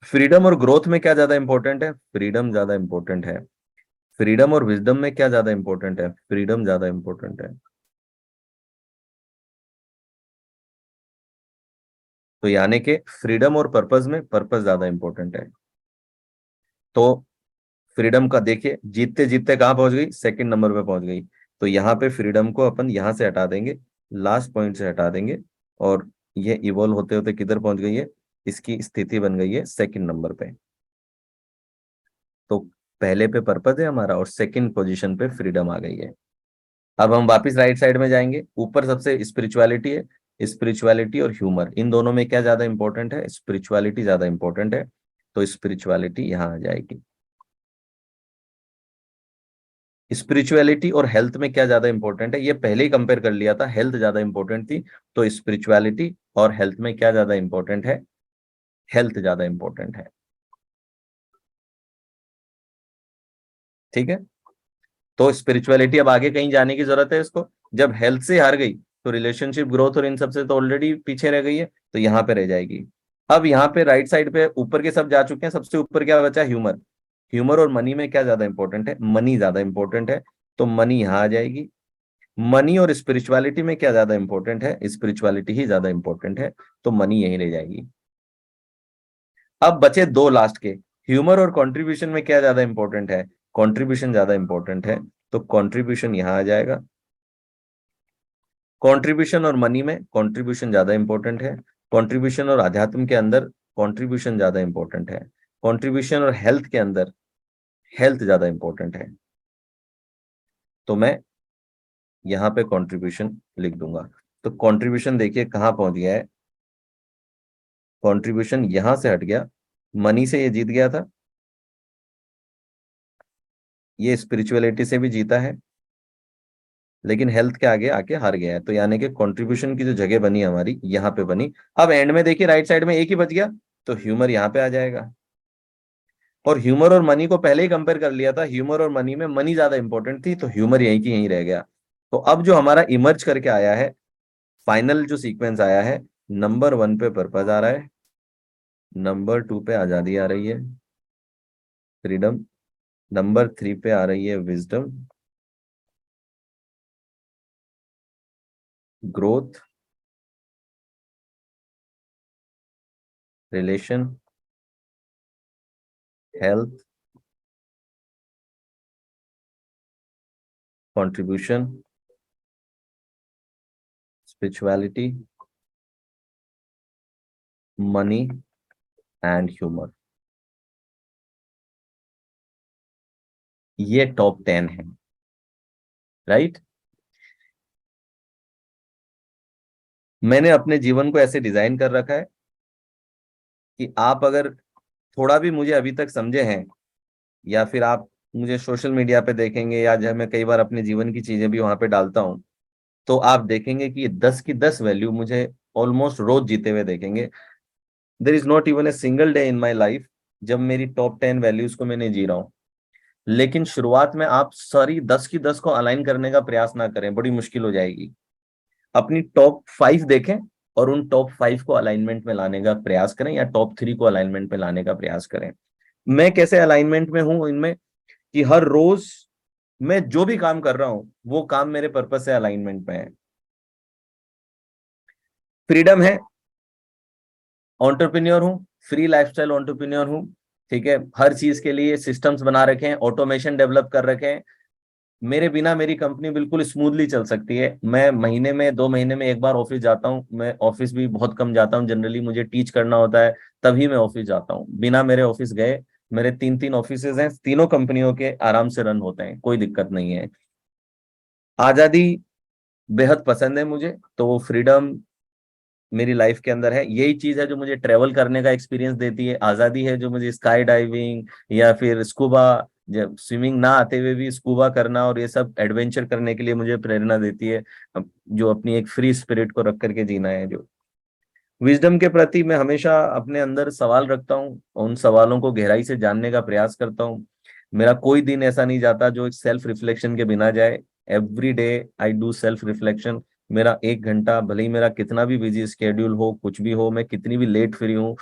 फ्रीडम और ग्रोथ में क्या ज्यादा इंपॉर्टेंट है? फ्रीडम ज्यादा इंपॉर्टेंट है। फ्रीडम और विजडम में क्या ज्यादा इंपॉर्टेंट है? फ्रीडम ज्यादा इंपॉर्टेंट है। तो यानी कि फ्रीडम और पर्पस में पर्पस ज्यादा इंपॉर्टेंट है। तो फ्रीडम का देखिए, जीतते जीतते कहां पहुंच गई? सेकंड नंबर पे पहुंच गई। तो यहाँ पे फ्रीडम को अपन यहां से हटा देंगे, लास्ट पॉइंट से हटा देंगे, और ये इवॉल्व होते होते किधर पहुंच गई है? इसकी स्थिति बन गई है सेकंड नंबर पे। तो पहले पे पर्पस है हमारा और सेकंड पोजीशन पे फ्रीडम आ गई है। अब हम वापस राइट साइड में जाएंगे, ऊपर सबसे स्पिरिचुअलिटी है। स्पिरिचुअलिटी और ह्यूमर, इन दोनों में क्या ज्यादा इंपॉर्टेंट है? स्पिरिचुअलिटी ज्यादा इंपॉर्टेंट है। तो स्पिरिचुअलिटी यहाँ आ जाएगी। स्पिरिचुअलिटी और हेल्थ में क्या ज्यादा इंपॉर्टेंट है? ये पहले ही कंपेयर कर लिया था, हेल्थ ज्यादा इंपॉर्टेंट थी। तो स्पिरिचुअलिटी और हेल्थ में क्या ज्यादा इंपॉर्टेंट है? हेल्थ ज्यादा इंपॉर्टेंट है। ठीक है, तो स्पिरिचुअलिटी अब आगे कहीं जाने की जरूरत है इसको। जब हेल्थ से हार गई तो रिलेशनशिप, ग्रोथ और इन सब से तो ऑलरेडी पीछे रह गई है, तो यहाँ पे रह जाएगी। अब यहाँ पे राइट साइड पे ऊपर के सब जा चुके हैं, सबसे ऊपर क्या बचा? ह्यूमर। ह्यूमर और मनी में क्या ज्यादा इंपॉर्टेंट है? मनी ज्यादा इंपॉर्टेंट है। तो मनी यहाँ आ जाएगी। मनी और स्पिरिचुअलिटी में क्या ज्यादा इंपॉर्टेंट है? स्पिरिचुअलिटी ही ज्यादा इंपॉर्टेंट है। तो मनी यहीं रह जाएगी। अब बचे दो लास्ट के, ह्यूमर और कंट्रीब्यूशन में क्या ज्यादा इंपॉर्टेंट है? कंट्रीब्यूशन ज्यादा इंपॉर्टेंट है। तो कंट्रीब्यूशन यहां आ जाएगा। कंट्रीब्यूशन और मनी में कंट्रीब्यूशन ज्यादा इंपॉर्टेंट है। कंट्रीब्यूशन और आध्यात्म के अंदर कंट्रीब्यूशन ज्यादा इंपॉर्टेंट है। कंट्रीब्यूशन और हेल्थ के अंदर हेल्थ ज्यादा इंपॉर्टेंट है। तो मैं यहाँ पे कंट्रीब्यूशन लिख दूंगा। तो कंट्रीब्यूशन देखिए कहाँ पहुंच गया है। कंट्रीब्यूशन यहां से हट गया, मनी से ये जीत गया था, ये स्पिरिचुअलिटी से भी जीता है, लेकिन हेल्थ के आगे आके हार गया है। तो यानी कि कंट्रीब्यूशन की जो जगह बनी हमारी यहाँ पे बनी। अब एंड में देखिए राइट साइड में एक ही बच गया, तो ह्यूमर यहाँ पे आ जाएगा। और ह्यूमर और मनी को पहले ही कंपेयर कर लिया था, ह्यूमर और मनी में मनी ज्यादा इंपॉर्टेंट थी, तो ह्यूमर यहीं की यहीं रह गया। तो अब जो हमारा इमर्ज करके आया है, फाइनल जो सीक्वेंस आया है, नंबर 1 पे पर्पज आ रहा है, नंबर 2 पे आजादी आ रही है, फ्रीडम, नंबर 3 पे आ रही है wisdom, growth, relation, health, contribution, spirituality, money and humour. ये टॉप 10 है, राइट। मैंने अपने जीवन को ऐसे डिजाइन कर रखा है कि आप अगर थोड़ा भी मुझे अभी तक समझे हैं, या फिर आप मुझे सोशल मीडिया पे देखेंगे, या जब मैं कई बार अपने जीवन की चीजें भी वहां पे डालता हूं, तो आप देखेंगे कि 10 की 10 वैल्यू मुझे ऑलमोस्ट रोज जीते हुए देखेंगे। There is not even a single day in my life जब मेरी टॉप 10 वैल्यूज को मैं नहीं जी रहा हूं। लेकिन शुरुआत में आप सारी 10 की 10 को अलाइन करने का प्रयास ना करें, बड़ी मुश्किल हो जाएगी। अपनी टॉप 5 देखें और उन टॉप 5 को अलाइनमेंट में लाने का प्रयास करें, या टॉप 3 को अलाइनमेंट में लाने का प्रयास करें। मैं कैसे अलाइनमेंट में हूं इनमें, कि हर रोज मैं जो भी काम कर रहा हूं वो काम मेरे पर्पस से अलाइनमेंट में है। फ्रीडम है, एंटरप्रेन्योर हूँ, फ्री लाइफस्टाइल एंटरप्रेन्योर हूँ, ठीक है। हर चीज के लिए सिस्टम्स बना रखे हैं, ऑटोमेशन डेवलप कर रखे हैं। मेरे बिना मेरी कंपनी बिल्कुल स्मूथली चल सकती है। मैं महीने में 2 महीने में एक बार ऑफिस जाता हूँ। मैं ऑफिस भी बहुत कम जाता हूँ, जनरली मुझे टीच करना होता है, तभी मैं ऑफिस जाता हूँ। बिना मेरे ऑफिस गए, मेरे 3 ऑफिसेज हैं, तीनों कंपनियों के आराम से रन होते हैं, कोई दिक्कत नहीं है। आजादी बेहद पसंद है मुझे, तो वो फ्रीडम मेरी लाइफ के अंदर है। यही चीज है जो मुझे ट्रेवल करने का एक्सपीरियंस देती है। आजादी है जो मुझे स्काई डाइविंग या फिर स्कूबा, जब स्विमिंग ना आते हुए भी स्कूबा करना और ये सब एडवेंचर करने के लिए मुझे प्रेरणा देती है। जो अपनी एक फ्री स्पिरिट को रख करके जीना है। जो विजडम के प्रति मैं हमेशा अपने अंदर सवाल रखता हूँ, उन सवालों को गहराई से जानने का प्रयास करता हूँ। मेरा कोई दिन ऐसा नहीं जाता जो एक सेल्फ रिफ्लेक्शन के बिना जाए। Every day I do self reflection. मेरा 1 घंटा, भले ही मेरा कितना भी बिजी स्केड्यूल हो, कुछ भी हो, मैं कितनी भी लेट फ्री हूँ,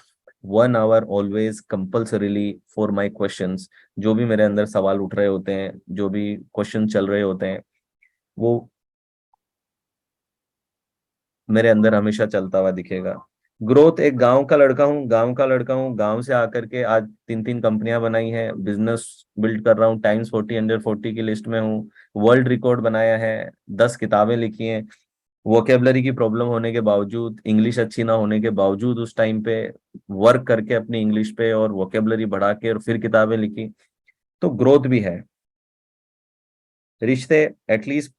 1 hour always compulsorily for my questions. जो भी मेरे अंदर सवाल उठ रहे होते हैं, जो भी क्वेश्चन चल रहे होते हैं, वो मेरे अंदर हमेशा चलता हुआ दिखेगा। ग्रोथ, एक गांव का लड़का हूँ, गांव से आकर के आज 3 कंपनियां बनाई हैं, बिजनेस बिल्ड कर रहा हूँ, टाइम्स 40 अंडर 40 की लिस्ट में हूँ, वर्ल्ड रिकॉर्ड बनाया है, 10 किताबें लिखी हैं। वोकेबलरी की प्रॉब्लम होने के बावजूद, इंग्लिश अच्छी ना होने के बावजूद, उस टाइम पे वर्क करके अपनी इंग्लिश पे और वोकेबलरी बढ़ा के और फिर किताबें लिखी। तो ग्रोथ भी है। रिश्ते, एटलीस्ट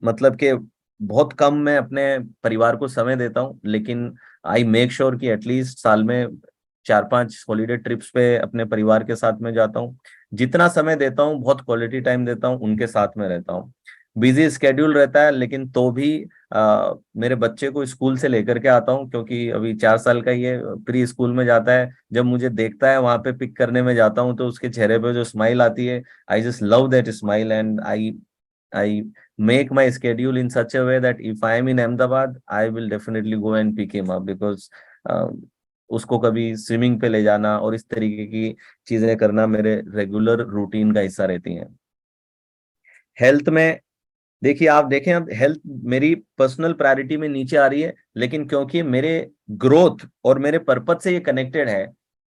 मतलब कि बहुत कम मैं अपने परिवार को समय देता हूँ, लेकिन आई मेक श्योर कि एटलीस्ट साल में 4-5 हॉलीडे ट्रिप्स पे अपने परिवार के साथ में जाता हूँ। जितना समय देता हूँ बहुत क्वालिटी टाइम देता हूँ, उनके साथ में रहता हूँ। बिजी स्केड्यूल रहता है, लेकिन तो भी मेरे बच्चे को स्कूल से लेकर के आता हूँ, क्योंकि अभी 4 साल का ही है, प्री स्कूल में जाता है। जब मुझे देखता है वहां पे पिक करने में जाता हूँ, तो उसके चेहरे पे जो स्माइल आती है, I just love that smile, and I make my schedule in such a way that if I am in Ahmedabad, I will definitely go and pick him up, because उसको कभी स्विमिंग पे ले जाना और इस तरीके की चीजें करना मेरे रेगुलर रूटीन का हिस्सा रहती हैं। हेल्थ में देखिए, आप देखें, अब हेल्थ मेरी पर्सनल प्रायोरिटी में नीचे आ रही है, लेकिन क्योंकि मेरे ग्रोथ और मेरे पर्पज से ये कनेक्टेड है,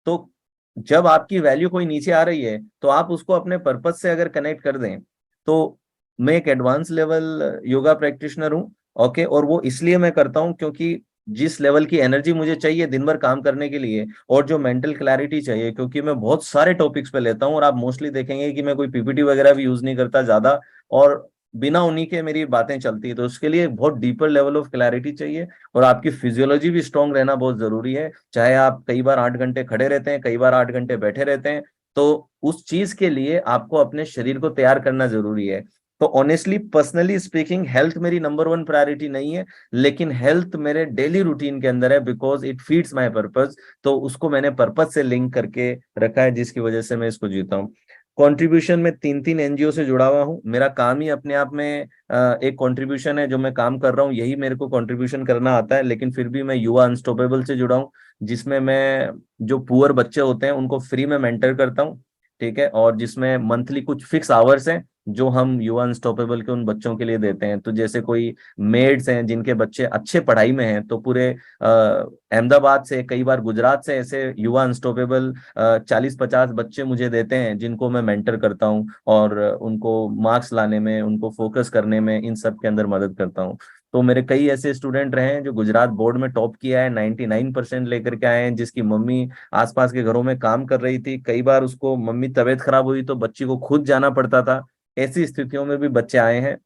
तो जब आपकी वैल्यू कोई नीचे आ रही है तो आप उसको अपने पर्पज से अगर कनेक्ट कर दें, तो मैं एक एडवांस लेवल योगा प्रैक्टिशनर हूँ, ओके। और वो इसलिए मैं करता हूँ क्योंकि जिस लेवल की एनर्जी मुझे चाहिए दिन भर काम करने के लिए, और जो मेंटल क्लैरिटी चाहिए, क्योंकि मैं बहुत सारे टॉपिक्स पे लेता हूँ, और आप मोस्टली देखेंगे कि मैं कोई पीपीटी वगैरह भी यूज नहीं करता ज्यादा, और बिना उन्हीं के मेरी बातें चलती है। तो उसके लिए बहुत डीपर लेवल ऑफ क्लैरिटी चाहिए, और आपकी फिजियोलॉजी भी स्ट्रांग रहना बहुत जरूरी है। चाहे आप कई बार 8 घंटे खड़े रहते हैं, कई बार 8 घंटे बैठे रहते हैं, तो उस चीज के लिए आपको अपने शरीर को तैयार करना जरूरी है। तो ऑनेस्टली, पर्सनली स्पीकिंग, हेल्थ मेरी नंबर 1 प्रायोरिटी नहीं है, लेकिन हेल्थ मेरे डेली रूटीन के अंदर है, because it feeds my purpose. तो उसको मैंने पर्पज से लिंक करके रखा है, जिसकी वजह से मैं इसको जीता हूँ। कंट्रीब्यूशन में 3 एनजीओ से जुड़ा हुआ हूँ। मेरा काम ही अपने आप में एक कंट्रीब्यूशन है। जो मैं काम कर रहा हूँ यही मेरे को कंट्रीब्यूशन करना आता है, लेकिन फिर भी मैं युवा अनस्टॉपेबल से जुड़ा हूँ, जिसमें मैं जो पुअर बच्चे होते हैं उनको फ्री में मेंटर करता हूँ, ठीक है। और जिसमें मंथली कुछ फिक्स आवर्स हैं जो हम युवा अनस्टॉपेबल के उन बच्चों के लिए देते हैं। तो जैसे कोई मेड्स हैं जिनके बच्चे अच्छे पढ़ाई में हैं, तो पूरे अहमदाबाद से, कई बार गुजरात से, ऐसे युवा अनस्टॉपेबल 40-50 बच्चे मुझे देते हैं, जिनको मैं मेंटर करता हूँ और उनको मार्क्स लाने में, उनको फोकस करने में, इन सब के अंदर मदद करता हूँ। तो मेरे कई ऐसे स्टूडेंट रहे हैं जो गुजरात बोर्ड में टॉप किया है, 99% लेकर के आए हैं, जिसकी मम्मी आसपास के घरों में काम कर रही थी, कई बार उसको मम्मी तबीयत खराब हुई तो बच्ची को खुद जाना पड़ता था, ऐसी स्थितियों में भी बच्चे आए हैं।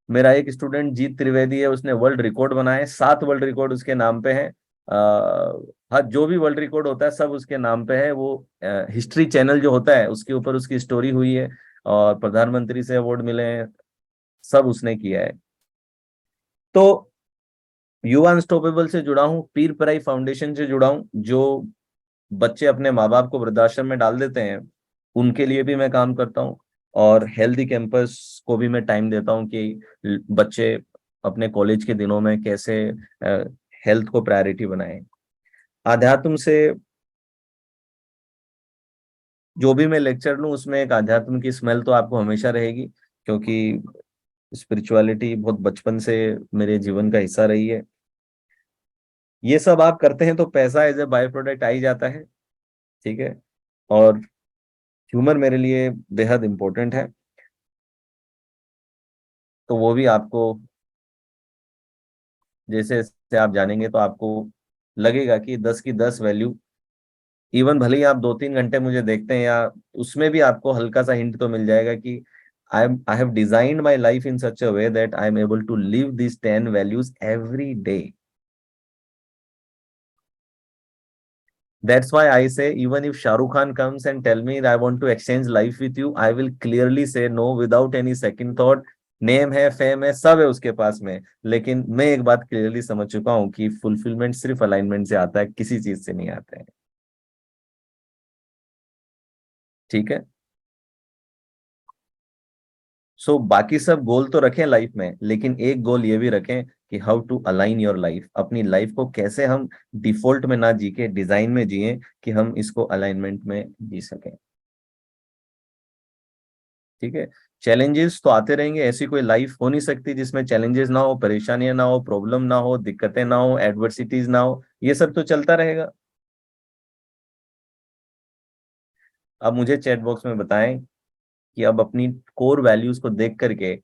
मेरा एक स्टूडेंट जीत त्रिवेदी है, उसने वर्ल्ड रिकॉर्ड बनाए, 7 वर्ल्ड रिकॉर्ड उसके नाम पे है। हर जो भी वर्ल्ड रिकॉर्ड होता है सब उसके नाम पे है। वो हिस्ट्री चैनल जो होता है उसके ऊपर उसकी स्टोरी हुई है और प्रधानमंत्री से अवार्ड मिले हैं, सब उसने किया है। तो युवा अनस्टॉपेबल से जुड़ा हूँ, पीर पराई फाउंडेशन से जुड़ा हूँ, जो बच्चे अपने माँ बाप को वृद्धाश्रम में डाल देते हैं उनके लिए भी मैं काम करता हूँ, और हेल्दी कैंपस को भी मैं टाइम देता हूँ कि बच्चे अपने कॉलेज के दिनों में कैसे हेल्थ को प्रायोरिटी बनाएं। आध्यात्म से जो भी मैं लेक्चर लूँ उसमें एक आध्यात्म की स्मेल तो आपको हमेशा रहेगी, क्योंकि स्पिरिचुअलिटी बहुत बचपन से मेरे जीवन का हिस्सा रही है। ये सब आप करते हैं तो पैसा एज ए बाय प्रोडक्ट आ ही जाता है, ठीक है। और ह्यूमर मेरे लिए बेहद इंपॉर्टेंट है, तो वो भी आपको जैसे जैसे आप जानेंगे तो आपको लगेगा कि 10 की 10 वैल्यू, इवन भले ही आप 2-3 घंटे मुझे देखते हैं, या उसमें भी आपको हल्का सा हिंट तो मिल जाएगा कि I have designed my life in such a way that I am able to live this 10 values every day. That's why I say, even if Shah Rukh Khan comes and tell me that I want to exchange life with you, I will clearly say no without any second thought. Name है, फेम है, सब है उसके पास में, लेकिन मैं एक बात क्लियरली समझ चुका हूं कि फुलफिलमेंट सिर्फ अलाइनमेंट से आता है, किसी चीज से नहीं आता है, ठीक है। सो बाकी सब गोल तो रखें लाइफ में, लेकिन एक गोल ये भी रखें कि how to align your life, अपनी लाइफ को कैसे हम डिफॉल्ट में ना जी के डिजाइन में जिए, कि हम इसको अलाइनमेंट में जी सकें, ठीक है। चैलेंजेस तो आते रहेंगे, ऐसी कोई लाइफ हो नहीं सकती जिसमें चैलेंजेस ना हो, परेशानियां ना हो, प्रॉब्लम ना हो, दिक्कतें ना हो, एडवर्सिटीज ना हो, ये सब तो चलता रहेगा। अब मुझे चैट बॉक्स में बताएं कि अब अपनी कोर वैल्यूज को देख करके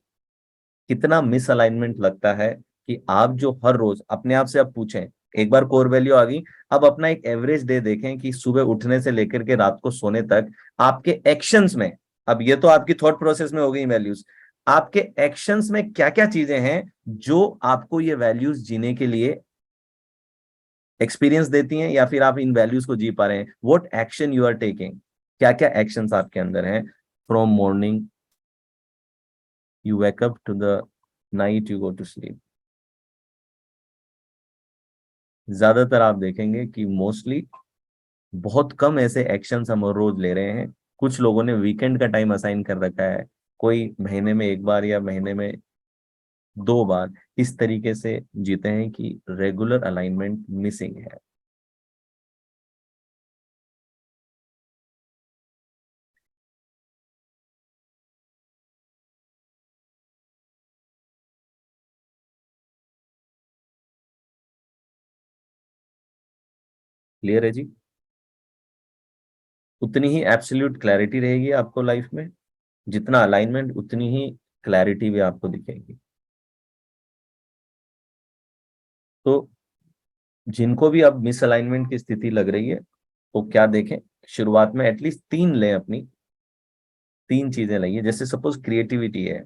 कितना मिसअलाइनमेंट लगता है, कि आप जो हर रोज अपने आप से अब पूछें, एक बार कोर वैल्यू आ गई, अब अपना एक एवरेज डे देखें कि सुबह उठने से लेकर के रात को सोने तक आपके एक्शंस में, अब ये तो आपकी थॉट प्रोसेस में हो गई वैल्यूज, आपके एक्शंस में क्या क्या चीजें हैं जो आपको ये वैल्यूज जीने के लिए एक्सपीरियंस देती हैं, या फिर आप इन वैल्यूज को जी पा रहे हैं। What action you are taking, क्या क्या एक्शंस आपके अंदर हैं, from morning you wake up to the night you go to sleep. ज्यादातर आप देखेंगे कि मोस्टली बहुत कम ऐसे एक्शंस हम रोज ले रहे हैं। कुछ लोगों ने वीकेंड का टाइम असाइन कर रखा है, कोई महीने में एक बार या महीने में 2 बार, इस तरीके से जीते हैं कि रेगुलर अलाइनमेंट मिसिंग है। क्लियर है जी। उतनी ही एब्सोल्यूट क्लैरिटी रहेगी आपको लाइफ में, जितना अलाइनमेंट उतनी ही क्लैरिटी भी आपको दिखेगी। तो जिनको भी अब मिसअलाइनमेंट की स्थिति लग रही है वो क्या देखें, शुरुआत में एटलीस्ट 3 लें, अपनी 3 चीजें लाइए। जैसे सपोज क्रिएटिविटी है,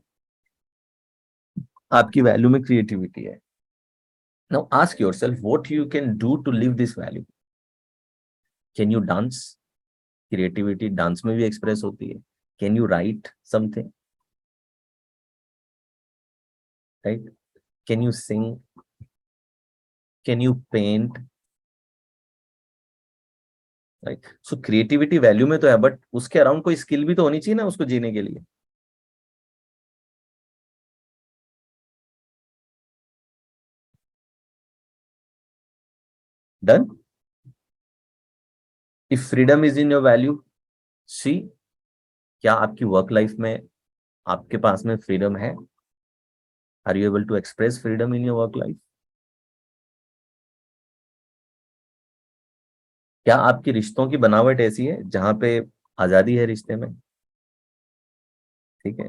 आपकी वैल्यू में क्रिएटिविटी है, now ask yourself what you can do to live this value. Can you dance, creativity dance में भी एक्सप्रेस होती है। Can you write something, right, can you sing, can you paint, right. So creativity value में तो है, बट उसके अराउंड कोई स्किल भी तो होनी चाहिए ना उसको जीने के लिए। Done. If freedom is in your value, see, क्या आपकी वर्क लाइफ में आपके पास में फ्रीडम है? Are you able to express freedom in your work life? क्या आपकी रिश्तों की बनावट ऐसी है जहां पे आजादी है रिश्ते में? ठीक है।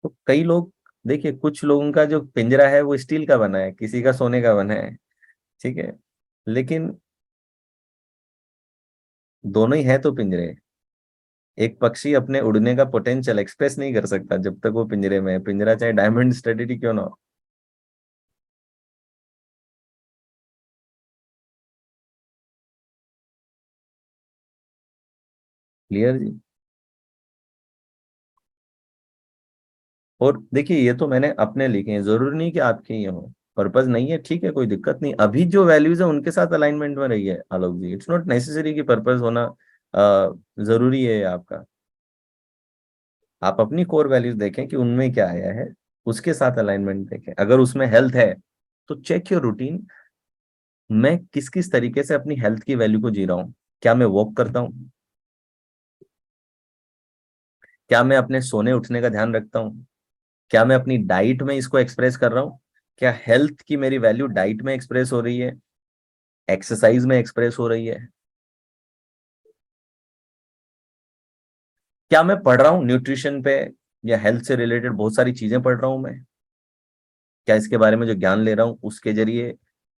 तो कई लोग देखिए कुछ लोगों का जो पिंजरा है वो स्टील का बना है, किसी का सोने का बना है, ठीक है, लेकिन दोनों ही है तो पिंजरे। एक पक्षी अपने उड़ने का पोटेंशियल एक्सप्रेस नहीं कर सकता जब तक वो पिंजरे में है, पिंजरा चाहे डायमंड स्टडी क्यों ना हो। क्लियर जी। और देखिए ये तो मैंने अपने लिखे हैं, जरूरी नहीं कि आपके ही हो। पर्पस नहीं है, ठीक है, कोई दिक्कत नहीं, अभी जो वैल्यूज है उनके साथ अलाइनमेंट में रही है आलोक जी। इट्स नॉट नेसेसरी कि पर्पस होना जरूरी है आपका। आप अपनी कोर वैल्यूज देखें कि उनमें क्या आया है, उसके साथ अलाइनमेंट देखें। अगर उसमें हेल्थ है तो चेक योर रूटीन, मैं किस किस तरीके से अपनी हेल्थ की वैल्यू को जी रहा हूँ। क्या मैं वॉक करता हूँ? क्या मैं अपने सोने उठने का ध्यान रखता हूँ? क्या मैं अपनी डाइट में इसको एक्सप्रेस कर रहा हूँ? क्या हेल्थ की मेरी वैल्यू डाइट में एक्सप्रेस हो रही है, एक्सरसाइज में एक्सप्रेस हो रही है? क्या मैं पढ़ रहा हूँ न्यूट्रिशन पे या हेल्थ से रिलेटेड बहुत सारी चीजें पढ़ रहा हूँ मैं? क्या इसके बारे में जो ज्ञान ले रहा हूँ उसके जरिए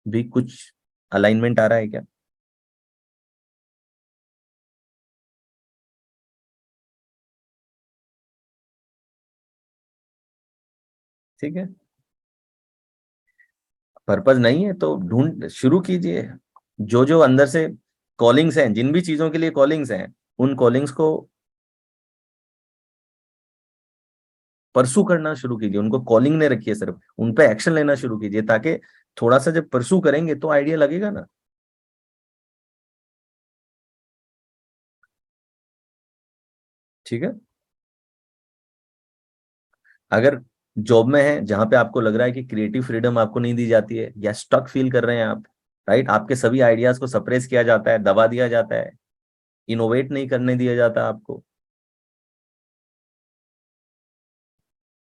भी कुछ अलाइनमेंट आ रहा है क्या? ठीक है, पर्पज नहीं है तो ढूंढ शुरू कीजिए। जो जो अंदर से कॉलिंग्स हैं, जिन भी चीजों के लिए कॉलिंग्स हैं, उन कॉलिंग्स को परसू करना शुरू कीजिए। उनको कॉलिंग ने रखिए, सिर्फ उन पे एक्शन लेना शुरू कीजिए, ताकि थोड़ा सा जब परसू करेंगे तो आइडिया लगेगा ना। ठीक है, अगर जॉब में है जहां पे आपको लग रहा है कि क्रिएटिव फ्रीडम आपको नहीं दी जाती है या स्टक फील कर रहे हैं आप, राइट, आपके सभी आइडियाज को सप्रेस किया जाता है, दबा दिया जाता है, इनोवेट नहीं करने दिया जाता आपको,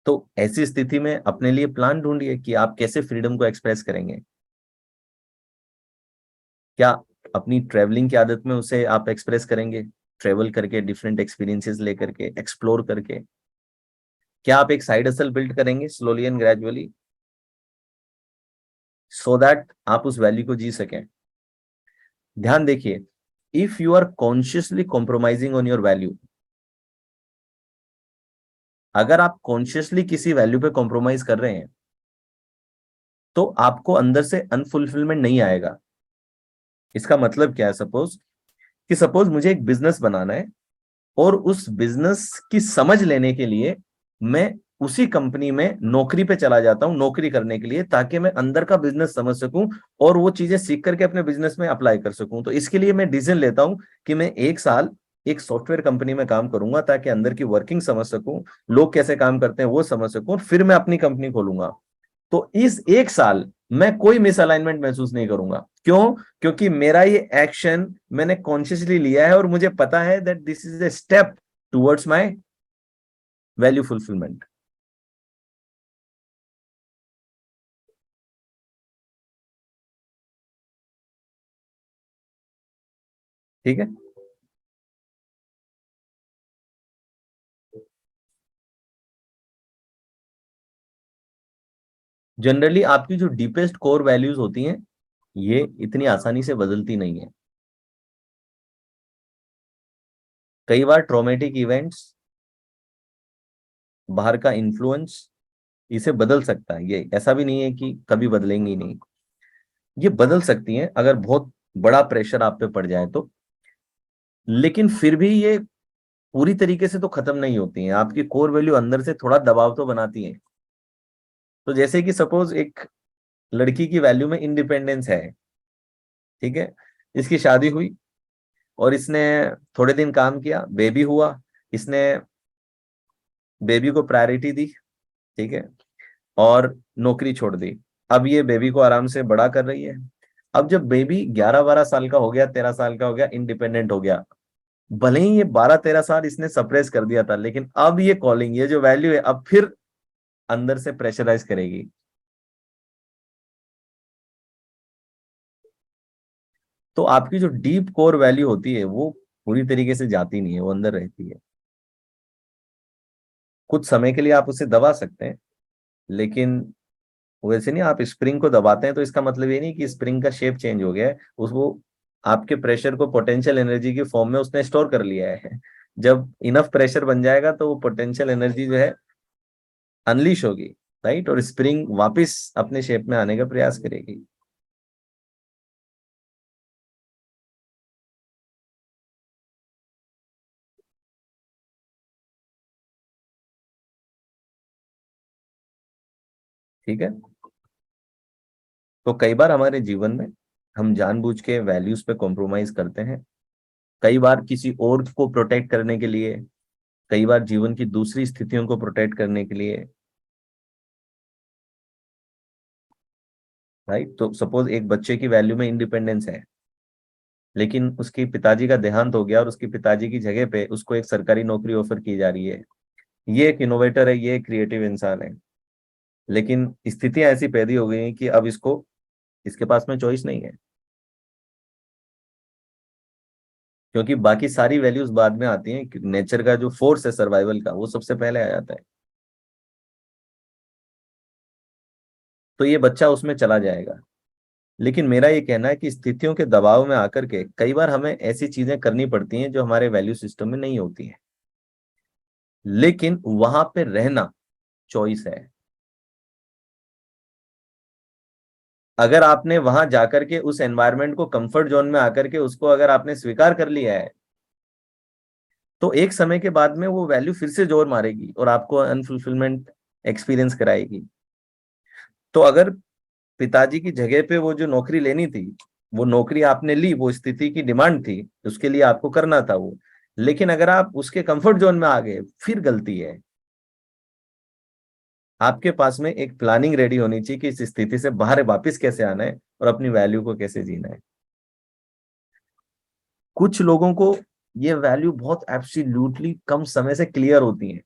तो ऐसी स्थिति में अपने लिए प्लान ढूंढिए कि आप कैसे फ्रीडम को एक्सप्रेस करेंगे। क्या अपनी ट्रेवलिंग की आदत में उसे आप एक्सप्रेस करेंगे, ट्रेवल करके, डिफरेंट एक्सपीरियंसेस लेकर के, एक्सप्लोर करके? क्या आप एक साइड हसल बिल्ड करेंगे slowly and gradually, so that आप उस वैल्यू को जी सकें? ध्यान देखिए, if you are consciously compromising on your value, अगर आप कॉन्शियसली किसी वैल्यू पे कॉम्प्रोमाइज कर रहे हैं तो आपको अंदर से अनफुलफिलमेंट नहीं आएगा। इसका मतलब क्या है? सपोज मुझे एक बिजनेस बनाना है और उस बिजनेस की समझ लेने के लिए मैं उसी कंपनी में नौकरी पे चला जाता हूं, नौकरी करने के लिए, ताकि मैं अंदर का बिजनेस समझ सकूं और वो चीजें सीख करके अपने बिजनेस में अप्लाई कर सकूं। तो इसके लिए मैं डिसीजन लेता हूं कि मैं 1 साल एक सॉफ्टवेयर कंपनी में काम करूंगा, ताकि अंदर की वर्किंग समझ सकूं, लोग कैसे काम करते हैं वो समझ सकूं, फिर मैं अपनी कंपनी खोलूंगा। तो इस 1 साल मैं कोई मिसअलाइनमेंट महसूस नहीं करूंगा। क्यों? क्योंकि मेरा ये एक्शन मैंने कॉन्शियसली लिया है और मुझे पता है that this is a step towards my value fulfilment. ठीक है, जनरली आपकी जो डीपेस्ट कोर वैल्यूज होती हैं ये इतनी आसानी से बदलती नहीं है। कई बार ट्रॉमेटिक इवेंट्स, बाहर का इन्फ्लुएंस इसे बदल सकता है। ये ऐसा भी नहीं है कि कभी बदलेंगे ही नहीं, ये बदल सकती हैं अगर बहुत बड़ा प्रेशर आप पे पड़ जाए तो। लेकिन फिर भी ये पूरी तरीके से तो खत्म नहीं होती हैं, आपकी कोर वैल्यू अंदर से थोड़ा दबाव तो बनाती हैं। तो जैसे कि सपोज एक लड़की की वैल्यू में इंडिपेंडेंस है, ठीक है, इसकी शादी हुई और इसने थोड़े दिन काम किया, बेबी हुआ, इसने बेबी को प्रायोरिटी दी, ठीक है, और नौकरी छोड़ दी। अब ये बेबी को आराम से बड़ा कर रही है। अब जब बेबी 11-12 साल का हो गया, 13 साल का हो गया, इंडिपेंडेंट हो गया, भले ही ये 12-13 साल इसने सप्रेस कर दिया था, लेकिन अब ये कॉलिंग, ये जो वैल्यू है, अब फिर अंदर से प्रेशराइज करेगी। तो आपकी जो डीप कोर वैल्यू होती है वो पूरी तरीके से जाती नहीं है, वो अंदर रहती है। कुछ समय के लिए आप उसे दबा सकते हैं, लेकिन वैसे नहीं, आप स्प्रिंग को दबाते हैं तो इसका मतलब ये नहीं कि स्प्रिंग का शेप चेंज हो गया है, उसको आपके प्रेशर को पोटेंशियल एनर्जी की फॉर्म में उसने स्टोर कर लिया है। जब इनफ प्रेशर बन जाएगा तो वो पोटेंशियल एनर्जी जो है अनलीश होगी, राइट, और स्प्रिंग वापस अपने शेप में आने का प्रयास करेगी। ठीक है, तो कई बार हमारे जीवन में हम जानबूझ के वैल्यूज पे कॉम्प्रोमाइज करते हैं, कई बार किसी और को प्रोटेक्ट करने के लिए, कई बार जीवन की दूसरी स्थितियों को प्रोटेक्ट करने के लिए, राइट। तो सपोज एक बच्चे की वैल्यू में इंडिपेंडेंस है, लेकिन उसके पिताजी का देहांत हो गया और उसके पिताजी की जगह पे उसको एक सरकारी नौकरी ऑफर की जा रही है। ये एक इनोवेटर है, ये एक क्रिएटिव इंसान है, लेकिन स्थितियां ऐसी पैदा हो गई हैं कि अब इसके पास में चॉइस नहीं है, क्योंकि बाकी सारी वैल्यूज बाद में आती हैं। नेचर का जो फोर्स है सर्वाइवल का, वो सबसे पहले आ जाता है। तो ये बच्चा उसमें चला जाएगा। लेकिन मेरा ये कहना है कि स्थितियों के दबाव में आकर के कई बार हमें ऐसी चीजें करनी पड़ती हैं जो हमारे वैल्यू सिस्टम में नहीं होती हैं, लेकिन वहां पे रहना चॉइस है। अगर आपने वहां जाकर के उस एनवायरनमेंट को, कंफर्ट जोन में आकर के उसको अगर आपने स्वीकार कर लिया है, तो एक समय के बाद में वो वैल्यू फिर से जोर मारेगी और आपको अनफुलफिलमेंट एक्सपीरियंस कराएगी। तो अगर पिताजी की जगह पे वो जो नौकरी लेनी थी, वो नौकरी आपने ली, वो स्थिति की डिमांड थी, उसके लिए आपको करना था वो, लेकिन अगर आप उसके कंफर्ट जोन में आ गए, फिर गलती है। आपके पास में एक प्लानिंग रेडी होनी चाहिए कि इस स्थिति से बाहर वापस कैसे आना है और अपनी वैल्यू को कैसे जीना है। कुछ लोगों को ये वैल्यू बहुत एब्सोल्युटली कम समय से क्लियर होती है,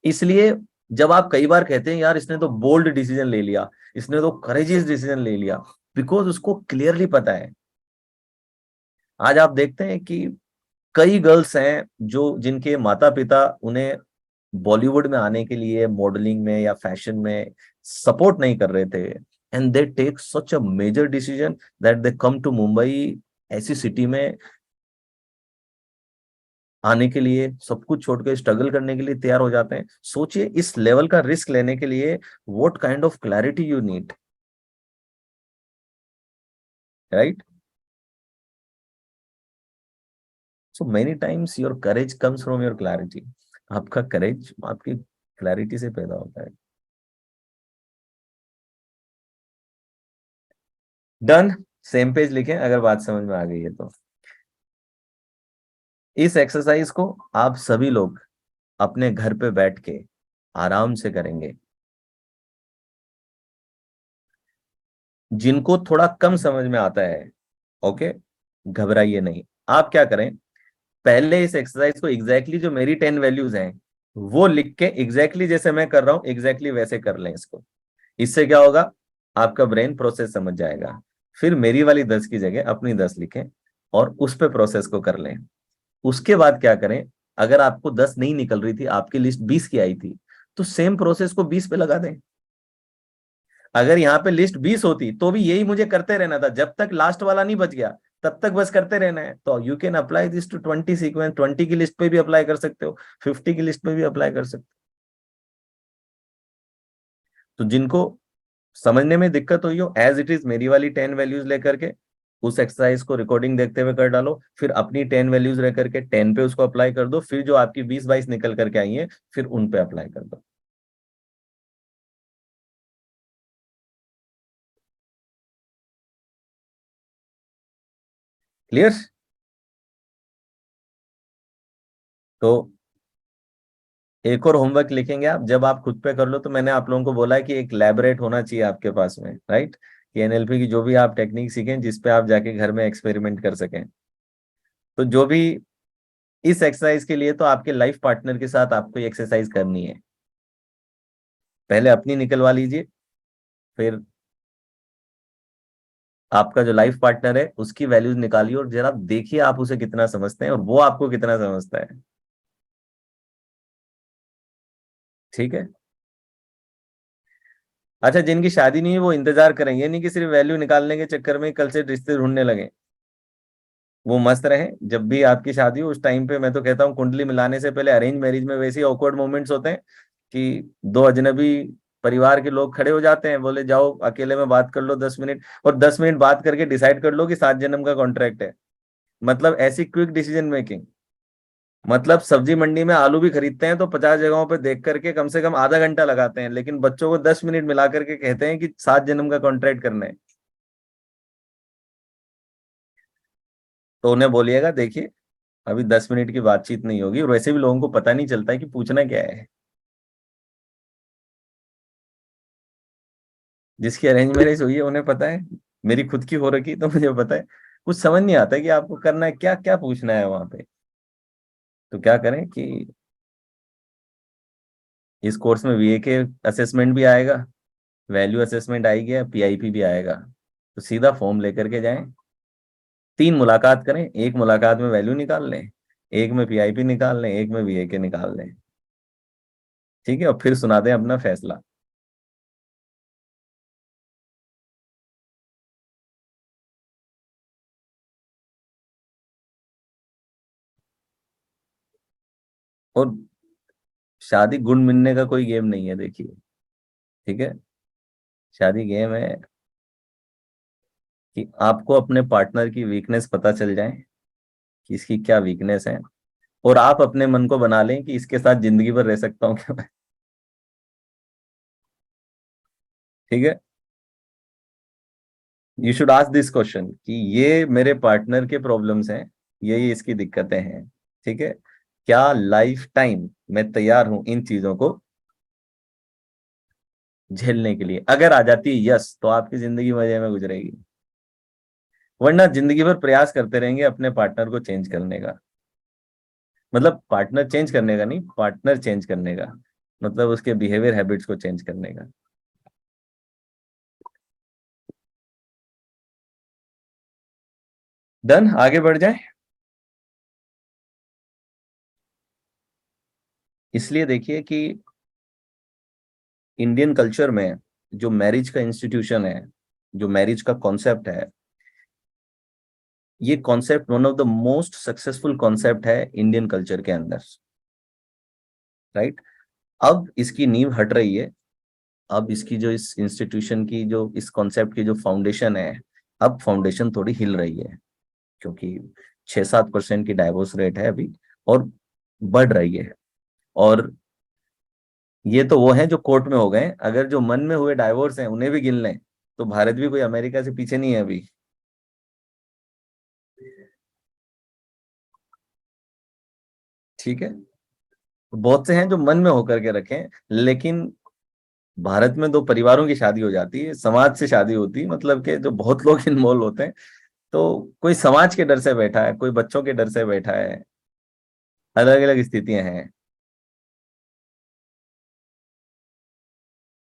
इसलिए जब आप कई बार कहते हैं यार इसने तो बोल्ड डिसीजन ले लिया, इसने तो करेजियस डिसीजन ले लिया, बिकॉज उसको क्लियरली पता है। आज आप देखते हैं कि कई गर्ल्स हैं जो, जिनके माता पिता उन्हें बॉलीवुड में आने के लिए मॉडलिंग में या फैशन में सपोर्ट नहीं कर रहे थे, and they take such a major decision that they come to Mumbai, ऐसी सिटी में आने के लिए सब कुछ छोड़ के स्ट्रगल करने के लिए तैयार हो जाते हैं। सोचिए इस लेवल का रिस्क लेने के लिए what kind of clarity you need, right. So many times your courage comes from your clarity. आपका करेज आपकी क्लैरिटी से पैदा होता है। डन, सेम पेज लिखें अगर बात समझ में आ गई है तो। इस एक्सरसाइज को आप सभी लोग अपने घर पे बैठ के आराम से करेंगे। जिनको थोड़ा कम समझ में आता है, ओके, घबराइए नहीं। आप क्या करें, पहले इस एक्सरसाइज को एग्जैक्टली जो मेरी 10 वैल्यूज हैं वो लिख के एग्जैक्टली जैसे मैं कर रहा हूं एग्जैक्टली वैसे कर लें इसको। इससे क्या होगा, आपका ब्रेन प्रोसेस समझ जाएगा। फिर मेरी वाली 10 की जगह अपनी 10 लिखें और उस पे प्रोसेस को कर लें। उसके बाद क्या करें, अगर आपको 10 नहीं निकल रही थी, आपकी लिस्ट 20 की आई थी, तो सेम प्रोसेस को 20 पे लगा दें। अगर यहाँ पे लिस्ट 20 होती तो भी यही मुझे करते रहना था, जब तक लास्ट वाला नहीं बच गया तब तक बस करते रहना है। तो you can apply this to 20 sequence. 20 की लिस्ट पे भी अप्लाई कर सकते हो, 50 की लिस्ट पे भी अप्लाई कर सकते हो। तो जिनको समझने में दिक्कत हुई हो, एज इट इज मेरी वाली 10 वैल्यूज लेकर के उस एक्सरसाइज को रिकॉर्डिंग देखते हुए कर डालो, फिर अपनी 10 वैल्यूज रह करके 10 पे उसको अप्लाई कर दो, फिर जो आपकी 20-22 निकल करके आई है फिर उन पे अप्लाई कर दो। क्लियर। तो एक और होमवर्क लिखेंगे आप, जब आप खुद पे कर लो तो मैंने आप लोगों को बोला है कि एक लैबोरेट होना चाहिए आपके पास में, राइट, कि एनएलपी की जो भी आप टेक्निक सीखें जिस पे आप जाके घर में एक्सपेरिमेंट कर सकें। तो जो भी इस एक्सरसाइज के लिए तो आपके लाइफ पार्टनर के साथ आपको ये एक्सरसाइज करनी है। पहले अपनी निकलवा लीजिए, फिर आपका जो लाइफ पार्टनर है उसकी वैल्यूज निकालिए और जरा देखिए आप उसे कितना समझते हैं और वो आपको कितना समझता है। ठीक है। अच्छा, जिनकी शादी नहीं है वो इंतजार करें, ये नहीं कि सिर्फ वैल्यू निकालने के चक्कर में कल से रिश्ते ढूंढने लगे। वो मस्त रहे, जब भी आपकी शादी हो उस टाइम पे मैं तो कहता हूँ कुंडली मिलाने से पहले अरेंज मैरिज में वैसे ही ऑकवर्ड मोमेंट्स होते हैं कि दो अजनबी परिवार के लोग खड़े हो जाते हैं, बोले जाओ अकेले में बात कर लो 10 मिनट, और 10 मिनट बात करके डिसाइड कर लो कि 7 जन्म का कॉन्ट्रैक्ट है। मतलब ऐसी क्विक डिसीजन मेकिंग। मतलब सब्जी मंडी में आलू भी खरीदते हैं तो 50 जगहों पे देख करके कम से कम आधा घंटा लगाते हैं, लेकिन बच्चों को 10 मिनट मिला करके कहते हैं कि 7 जन्म का कॉन्ट्रैक्ट करना है। तो उन्हें बोलिएगा देखिए अभी 10 मिनट की बातचीत नहीं होगी, और वैसे भी लोगों को पता नहीं चलता है कि पूछना क्या है। जिसकी अरेंज मैरिज हुई है उन्हें पता है, मेरी खुद की हो रखी तो मुझे पता है। कुछ समझ नहीं आता है कि आपको करना है क्या, क्या पूछना है वहां पे। तो क्या करें कि इस कोर्स में वीए के असेसमेंट भी आएगा, वैल्यू असेसमेंट आएगी, पीआईपी भी आएगा। तो सीधा फॉर्म लेकर के जाएं, 3 मुलाकात करें, एक मुलाकात में वैल्यू निकाल लें, एक में पीआईपी निकाल लें, एक में वीए के निकाल लें। ठीक है, और फिर सुना दें अपना फैसला। और शादी गुण मिलने का कोई गेम नहीं है, देखिए। ठीक है, शादी गेम है कि आपको अपने पार्टनर की वीकनेस पता चल जाए कि इसकी क्या वीकनेस है, और आप अपने मन को बना लें कि इसके साथ जिंदगी भर रह सकता हूं क्या मैं। ठीक है, you should ask this question कि ये मेरे पार्टनर के प्रॉब्लम्स हैं, ये इसकी दिक्कतें हैं। ठीक है, क्या लाइफ टाइम मैं तैयार हूं इन चीजों को झेलने के लिए। अगर आ जाती है यस, तो आपकी जिंदगी मजे में गुजरेगी, वरना जिंदगी भर प्रयास करते रहेंगे अपने पार्टनर को चेंज करने का। मतलब पार्टनर चेंज करने का नहीं, पार्टनर चेंज करने का, मतलब उसके बिहेवियर हैबिट्स को चेंज करने का। डन, आगे बढ़ जाए। इसलिए देखिए कि इंडियन कल्चर में जो मैरिज का इंस्टीट्यूशन है, जो मैरिज का कॉन्सेप्ट है, ये concept one of the most successful concept है इंडियन कल्चर के अंदर। राइट, अब इसकी नींव हट रही है। अब इसकी जो इस इंस्टीट्यूशन की जो इस कॉन्सेप्ट की जो फाउंडेशन है, अब फाउंडेशन थोड़ी हिल रही है, क्योंकि 6-7% की डाइवोर्स रेट है अभी, और बढ़ रही है। और ये तो वो हैं जो कोर्ट में हो गए, अगर जो मन में हुए डाइवोर्स हैं उन्हें भी गिन लें तो भारत भी कोई अमेरिका से पीछे नहीं है अभी। ठीक है, बहुत से हैं जो मन में होकर के रखें, लेकिन भारत में 2 परिवारों की शादी हो जाती है, समाज से शादी होती है, मतलब कि जो बहुत लोग इन्वॉल्व होते हैं। तो कोई समाज के डर से बैठा है, कोई बच्चों के डर से बैठा है, अलग अलग स्थितियां हैं।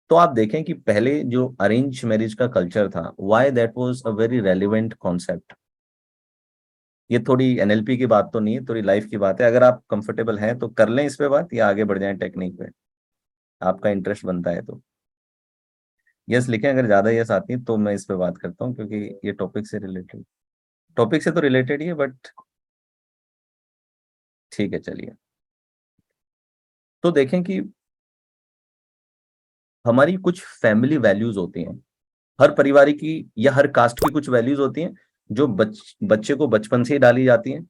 तो आप देखें कि पहले जो अरेंज मैरिज का कल्चर था, why that was a very relevant concept. ये थोड़ी एनएलपी की बात तो नहीं है, थोड़ी लाइफ की बात है। अगर आप कंफर्टेबल हैं तो कर लें इस पे बात, या आगे बढ़ जाएं टेक्निक पे, आपका इंटरेस्ट बनता है तो यस लिखें। अगर ज्यादा यस आती है तो मैं इस पे बात करता हूँ, क्योंकि ये टॉपिक से रिलेटेड, टॉपिक से तो रिलेटेड ही है, बट ठीक है चलिए। तो देखें कि हमारी कुछ फैमिली वैल्यूज होती हैं, हर परिवार की या हर कास्ट की कुछ वैल्यूज होती हैं जो बच्चे को बचपन से ही डाली जाती हैं।